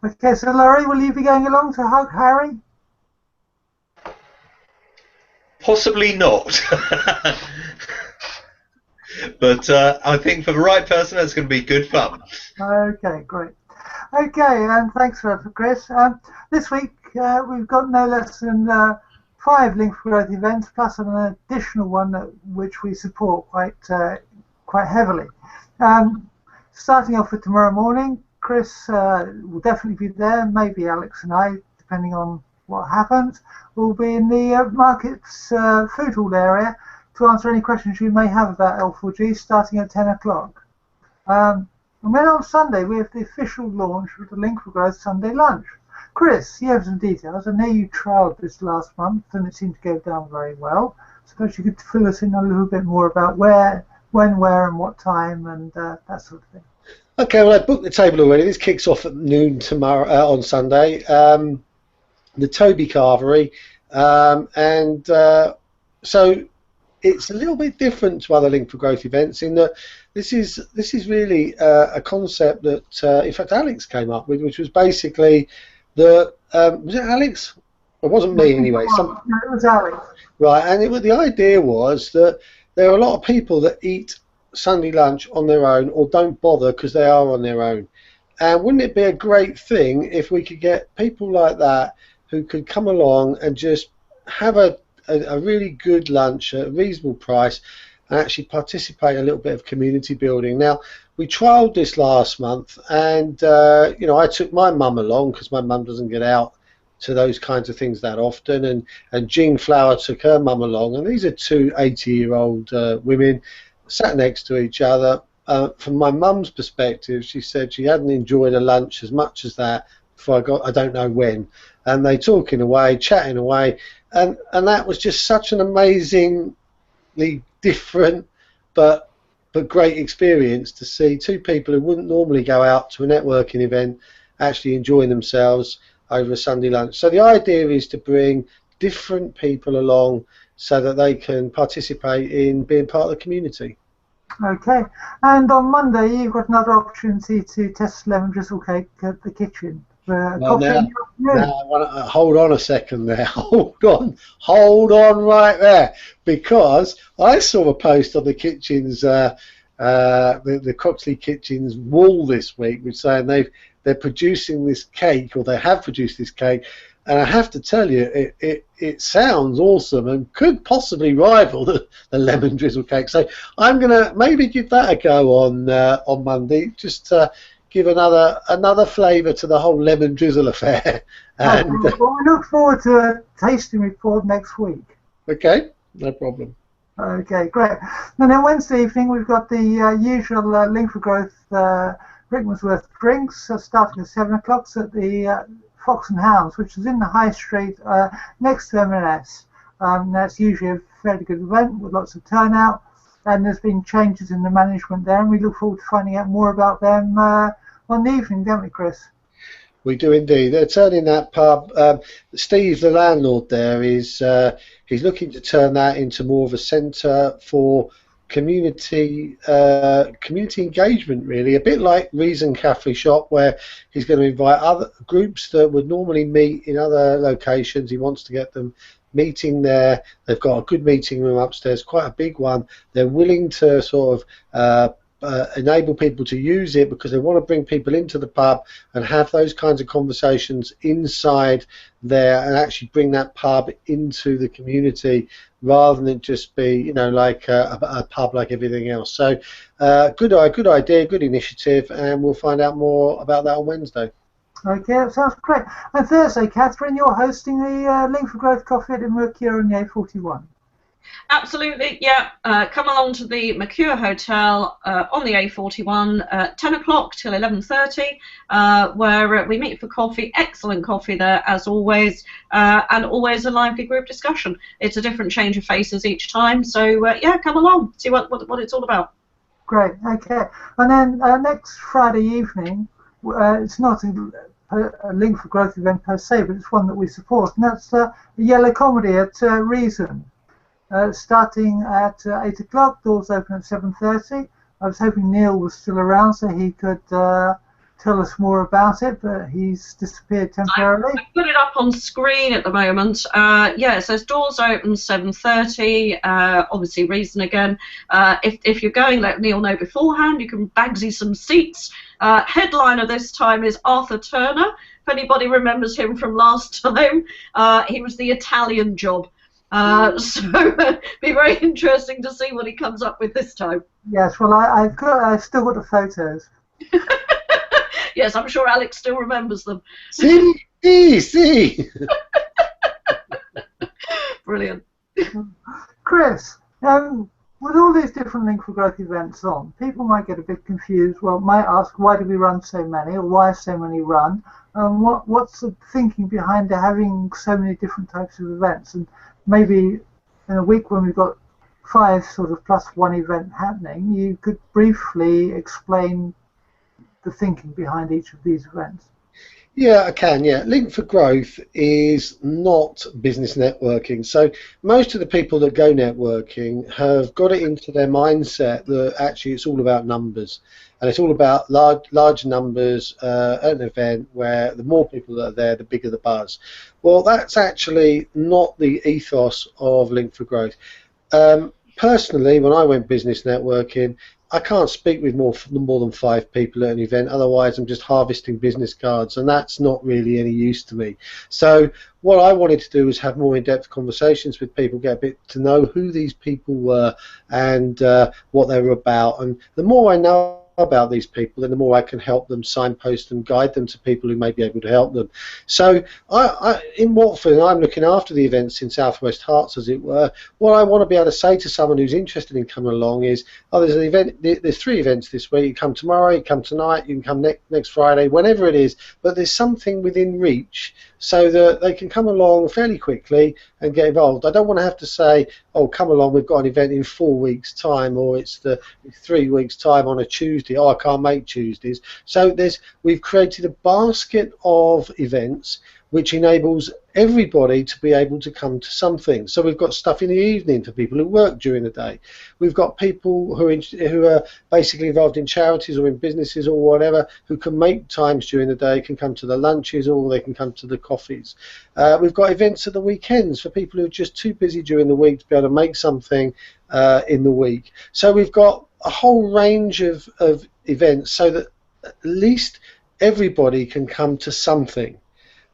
Okay, so Laurie, will you be going along to hug Harry? Possibly not. But I think for the right person, that's going to be good fun. Okay, great. Okay, and thanks for that, Chris. This week we've got no less than 5 Link for Growth events, plus an additional one which we support quite heavily. Starting off with tomorrow morning, Chris will definitely be there. Maybe Alex and I, depending on what happens, will be in the Markets food hall area to answer any questions you may have about L4G, starting at 10 o'clock. And then on Sunday, we have the official launch of the Link for Growth Sunday Lunch. Chris, you have some details. I know you trialled this last month, and it seemed to go down very well. Suppose you could fill us in a little bit more about where, and what time, and that sort of thing. Okay, well, I booked the table already. This kicks off at noon tomorrow on Sunday. The Toby Carvery, so it's a little bit different to other Link for Growth events in that this is really a concept that, in fact, Alex came up with, which was basically was it Alex? It wasn't me anyway. No, it was Alex. Right, and the idea was that there are a lot of people that eat Sunday lunch on their own or don't bother because they are on their own. And wouldn't it be a great thing if we could get people like that who could come along and just have a really good lunch at a reasonable price and actually participate in a little bit of community building. Now, we trialled this last month, and I took my mum along because my mum doesn't get out to those kinds of things that often, and Jean Flower took her mum along, and these are two 80-year-old women sat next to each other. From my mum's perspective, she said she hadn't enjoyed a lunch as much as that before I don't know when, and they talking away, chatting away, and that was just such an amazingly different but great experience to see two people who wouldn't normally go out to a networking event actually enjoying themselves over a Sunday lunch. So the idea is to bring different people along so that they can participate in being part of the community. Okay, and on Monday you've got another opportunity to test lemon drizzle cake at the kitchen. Now, hold on a second there. Hold on right there, because I saw a post on the kitchen's the Croxley Kitchen's wall this week, which saying they're producing this cake, or they have produced this cake, and I have to tell you, it sounds awesome and could possibly rival the lemon drizzle cake. So I'm gonna maybe give that a go on Monday, just to give another flavour to the whole lemon drizzle affair. And well, we look forward to a tasting report next week. Okay, no problem. Okay, great. And then Wednesday evening we've got the usual Link for Growth Rickmansworth drinks starting at 7 o'clock at the Fox and Hounds, which is in the High Street next to M&S. That's usually a fairly good event with lots of turnout, and there's been changes in the management there, and we look forward to finding out more about them on the evening, don't we, Chris? We do indeed. They're turning that pub. Steve, the landlord there, he's looking to turn that into more of a centre for community engagement, really, a bit like Reason Cafe Shop, where he's going to invite other groups that would normally meet in other locations. He wants to get them meeting there. They've got a good meeting room upstairs, quite a big one. They're willing to sort of enable people to use it because they want to bring people into the pub and have those kinds of conversations inside there and actually bring that pub into the community rather than just be, like a pub like everything else. So good idea, good initiative, and we'll find out more about that on Wednesday. Okay, that sounds great. And Thursday, Catherine, you're hosting the Link for Growth Coffee at the Mercure on the A41. Absolutely, yeah. Come along to the Mercure Hotel on the A41 10 o'clock till 11:30, where we meet for coffee. Excellent coffee there, as always, and always a lively group discussion. It's a different change of faces each time, so yeah, come along, see what it's all about. Great, okay. And then next Friday evening, it's not a Link for Growth event per se, but it's one that we support, and that's the Yellow Comedy at Reason. Starting at 8 o'clock, doors open at 7:30. I was hoping Neal was still around so he could tell us more about it, but he's disappeared temporarily. I put it up on screen at the moment. Yeah, it says doors open 7:30. Obviously, Reason again. If you're going, let Neal know beforehand. You can bagsy some seats. Headliner this time is Arthur Turner. If anybody remembers him from last time, he was the Italian Job. So be very interesting to see what he comes up with this time. Yes, well, I've still got the photos. Yes, I'm sure Alex still remembers them. See. Brilliant. Chris, With all these different Link for Growth events on, people might get a bit confused. Well, might ask, why do we run so many, or why so many run? What's the thinking behind having so many different types of events? And maybe in a week when we've got 5 sort of plus 1 event happening, you could briefly explain the thinking behind each of these events. Yeah, I can, yeah. Link for Growth is not business networking. So most of the people that go networking have got it into their mindset that actually it's all about numbers. And it's all about large numbers at an event where the more people that are there, the bigger the buzz. Well, that's actually not the ethos of Link for Growth. Personally, when I went business networking, I can't speak with more than 5 people at an event, otherwise I'm just harvesting business cards, and that's not really any use to me. So what I wanted to do was have more in-depth conversations with people, get a bit to know who these people were and what they were about. And the more I know about these people, then the more I can help them, signpost and guide them to people who may be able to help them. So in Watford, I'm looking after the events in South West Herts, as it were. What I want to be able to say to someone who's interested in coming along is, oh, there's an event, there's 3 events this week. You come tomorrow, you come tonight, you can come next Friday, whenever it is, but there's something within reach so that they can come along fairly quickly and get involved. I don't want to have to say, oh, come along, we've got an event in 4 weeks' time, or it's 3 weeks' time on a Tuesday. Oh, I can't make Tuesdays. So we've created a basket of events which enables everybody to be able to come to something. So we've got stuff in the evening for people who work during the day. We've got people who are basically involved in charities or in businesses or whatever, who can make times during the day, can come to the lunches, or they can come to the coffees. We've got events at the weekends for people who are just too busy during the week to be able to make something in the week. So we've got a whole range of events so that at least everybody can come to something.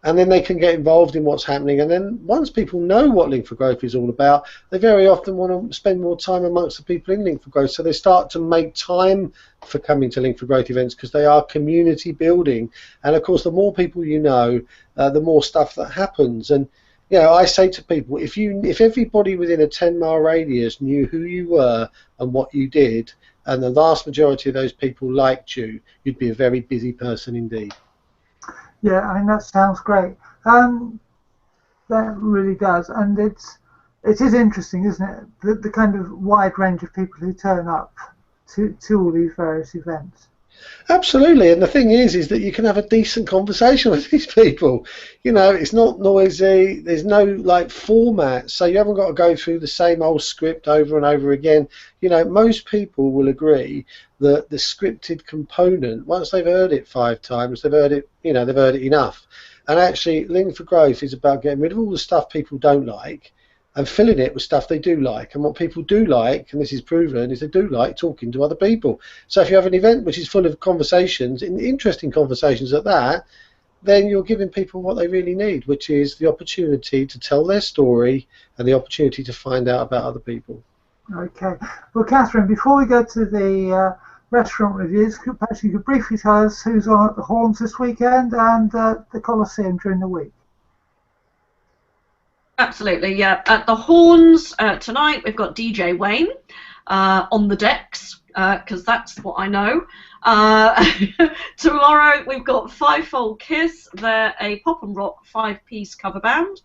And then they can get involved in what's happening. And then once people know what Link for Growth is all about, they very often want to spend more time amongst the people in Link for Growth. So they start to make time for coming to Link for Growth events because they are community building. And of course, the more people you know, the more stuff that happens. And you know, I say to people, if everybody within a 10-mile radius knew who you were and what you did, and the vast majority of those people liked you, you'd be a very busy person indeed. Yeah, I mean, that sounds great. That really does, and it is interesting, isn't it? The kind of wide range of people who turn up to all these various events. Absolutely, and the thing is that you can have a decent conversation with these people. You know, it's not noisy. There's no like format, so you haven't got to go through the same old script over and over again. You know, most people will agree that the scripted component, once they've heard it 5 times, they've heard it. You know, they've heard it enough. And actually, Link for Growth is about getting rid of all the stuff people don't like and filling it with stuff they do like. And what people do like, and this is proven, is they do like talking to other people. So if you have an event which is full of conversations, interesting conversations at that, then you're giving people what they really need, which is the opportunity to tell their story and the opportunity to find out about other people. Okay. Well, Catherine, before we go to the restaurant reviews, perhaps you could briefly tell us who's on at the Horns this weekend and the Coliseum during the week. Absolutely, yeah. At the Horns tonight, we've got DJ Wayne on the decks, because that's what I know. Tomorrow, we've got Fivefold Kiss. They're a pop and rock 5-piece cover band.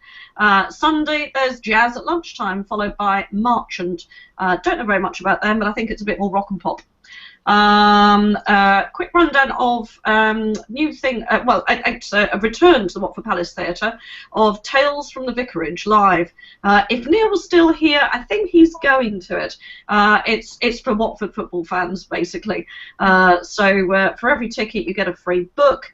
Sunday, there's Jazz at Lunchtime, followed by Marchant. Don't know very much about them, but I think it's a bit more rock and pop. Quick rundown of new thing. Well, it's a return to the Watford Palace Theatre of Tales from the Vicarage live. If Neal was still here, I think he's going to it. It's for Watford football fans, basically. So for every ticket, you get a free book,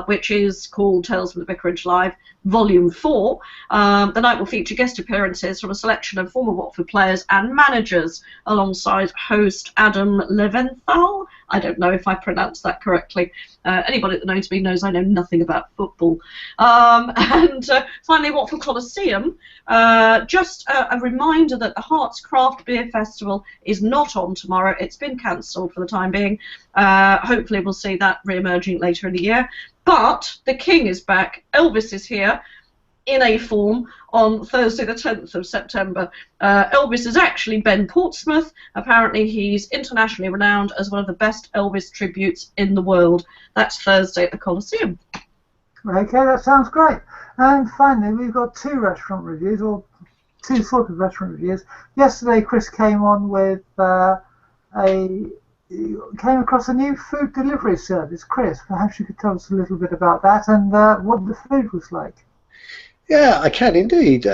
which is called Tales from the Vicarage Live, Volume 4. The night will feature guest appearances from a selection of former Watford players and managers, alongside host Adam Leventhal. I don't know if I pronounced that correctly. Anybody that knows me knows I know nothing about football. And finally, Watford Coliseum. Just a reminder that the Herts Craft Beer Festival is not on tomorrow. It's been cancelled for the time being. Hopefully we'll see that re-emerging later in the year. But the King is back. Elvis is here. in a form on Thursday the 10th of September. Elvis is actually Ben Portsmouth. Apparently he's internationally renowned as one of the best Elvis tributes in the world. That's Thursday at the Coliseum. Okay, that sounds great. And finally, we've got two restaurant reviews, or two sort of restaurant reviews. Yesterday, Chris came on with came across a new food delivery service. Chris, perhaps you could tell us a little bit about that and what the food was like. Yeah, I can indeed.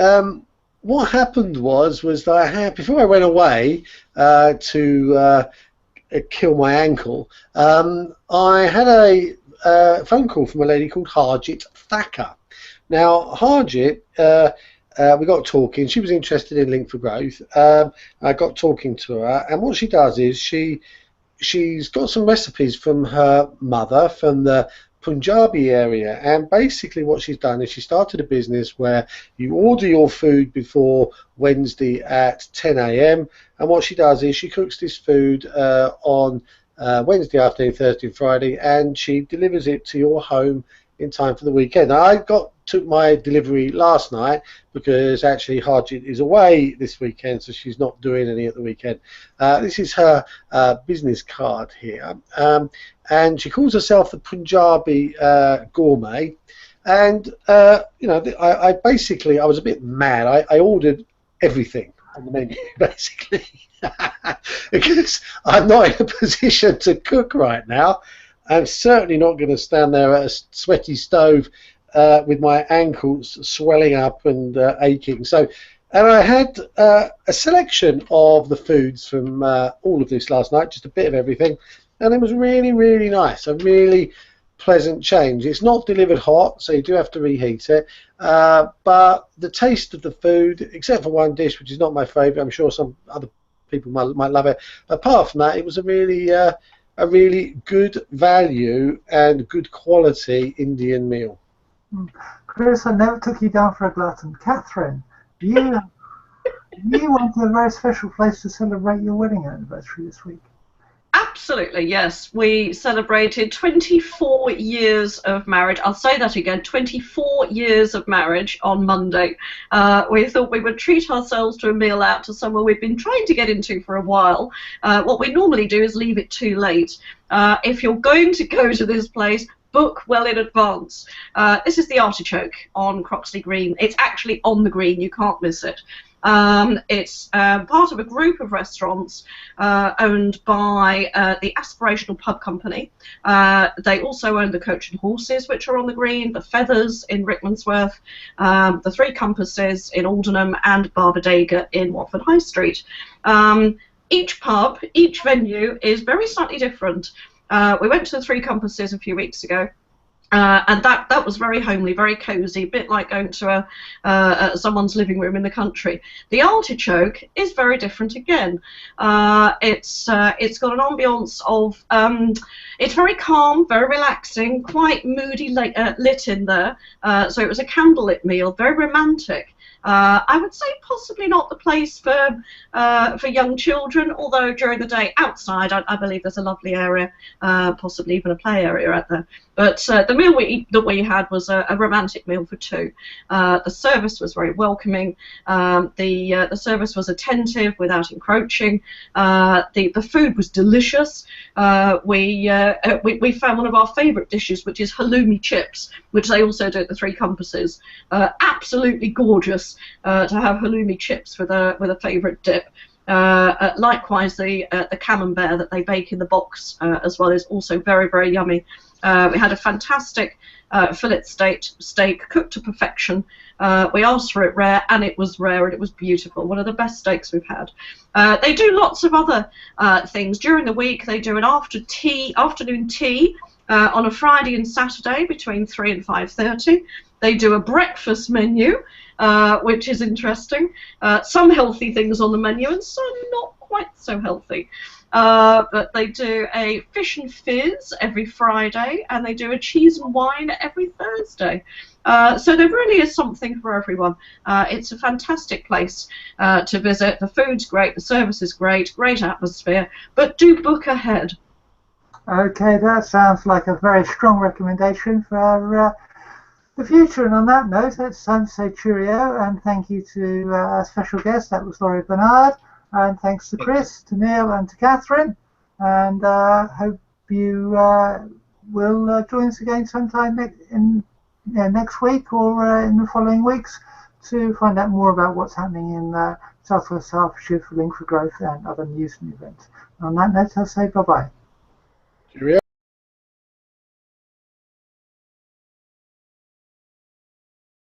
What happened was that I had, before I went away to kill my ankle, I had a phone call from a lady called Harjit Thacker. Now, Harjit, we got talking. She was interested in Link for Growth. I got talking to her, and what she does is she's got some recipes from her mother from the Punjabi area, and basically what she's done is she started a business where you order your food before Wednesday at 10 a.m. and what she does is she cooks this food on Wednesday afternoon, Thursday and Friday, and she delivers it to your home in time for the weekend. Now, I took my delivery last night because actually Harjit is away this weekend, so she's not doing any at the weekend. This is her business card here, and she calls herself the Punjabi Gourmet. And you know, I basically was a bit mad. I ordered everything on the menu basically because I'm not in a position to cook right now. I'm certainly not going to stand there at a sweaty stove with my ankles swelling up and aching. So, and I had a selection of the foods from all of this last night, just a bit of everything, and it was really, really nice. A really pleasant change. It's not delivered hot, so you do have to reheat it. But the taste of the food, except for one dish, which is not my favourite, I'm sure some other people might love it. Apart from that, it was a really good value and good quality Indian meal. Chris, I never took you down for a glutton. Catherine, you went to a very special place to celebrate your wedding anniversary this week. Absolutely, yes. We celebrated 24 years of marriage. I'll say that again, 24 years of marriage on Monday. We thought we would treat ourselves to a meal out to somewhere we've been trying to get into for a while. What we normally do is leave it too late. If you're going to go to this place, book well in advance. This is the Artichoke on Croxley Green. It's actually on the green, you can't miss it. It's part of a group of restaurants owned by the Aspirational Pub Company. They also own the Coach and Horses, which are on the green, the Feathers in Rickmansworth, the Three Compasses in Aldenham, and Barbadega in Watford High Street. Each pub, each venue is very slightly different. We went to the Three Compasses a few weeks ago. And that was very homely, very cosy, a bit like going to someone's living room in the country. The Artichoke is very different again. It's got an ambience of it's very calm, very relaxing, quite moody lit in there. So it was a candlelit meal, very romantic. I would say possibly not the place for young children, although during the day outside I believe there's a lovely area, possibly even a play area out there. But the meal that we had was a romantic meal for two. The service was very welcoming. The service was attentive without encroaching. The food was delicious. We found one of our favourite dishes, which is halloumi chips, which they also do at the Three Compasses. Absolutely gorgeous to have halloumi chips with a favourite dip. Likewise, the camembert that they bake in the box as well is also very, very yummy. We had a fantastic fillet steak cooked to perfection. We asked for it rare, and it was rare, and it was beautiful. One of the best steaks we've had. They do lots of other things. During the week, they do an afternoon tea on a Friday and Saturday between 3 and 5:30. They do a breakfast menu, which is interesting. Some healthy things on the menu and some not quite so healthy. But they do a fish and fizz every Friday, and they do a cheese and wine every Thursday. So there really is something for everyone. It's a fantastic place to visit. The food's great, the service is great, great atmosphere, but do book ahead. Okay, that sounds like a very strong recommendation for the future. And on that note, it's time to say cheerio and thank you to our special guest. That was Laurie Bernard. And thanks to Chris, to Neil, and to Catherine. And hope you will join us again sometime next week or in the following weeks to find out more about what's happening in South West Hertfordshire for Link for Growth and other news and events. On that note, I'll say bye-bye. Cheerio.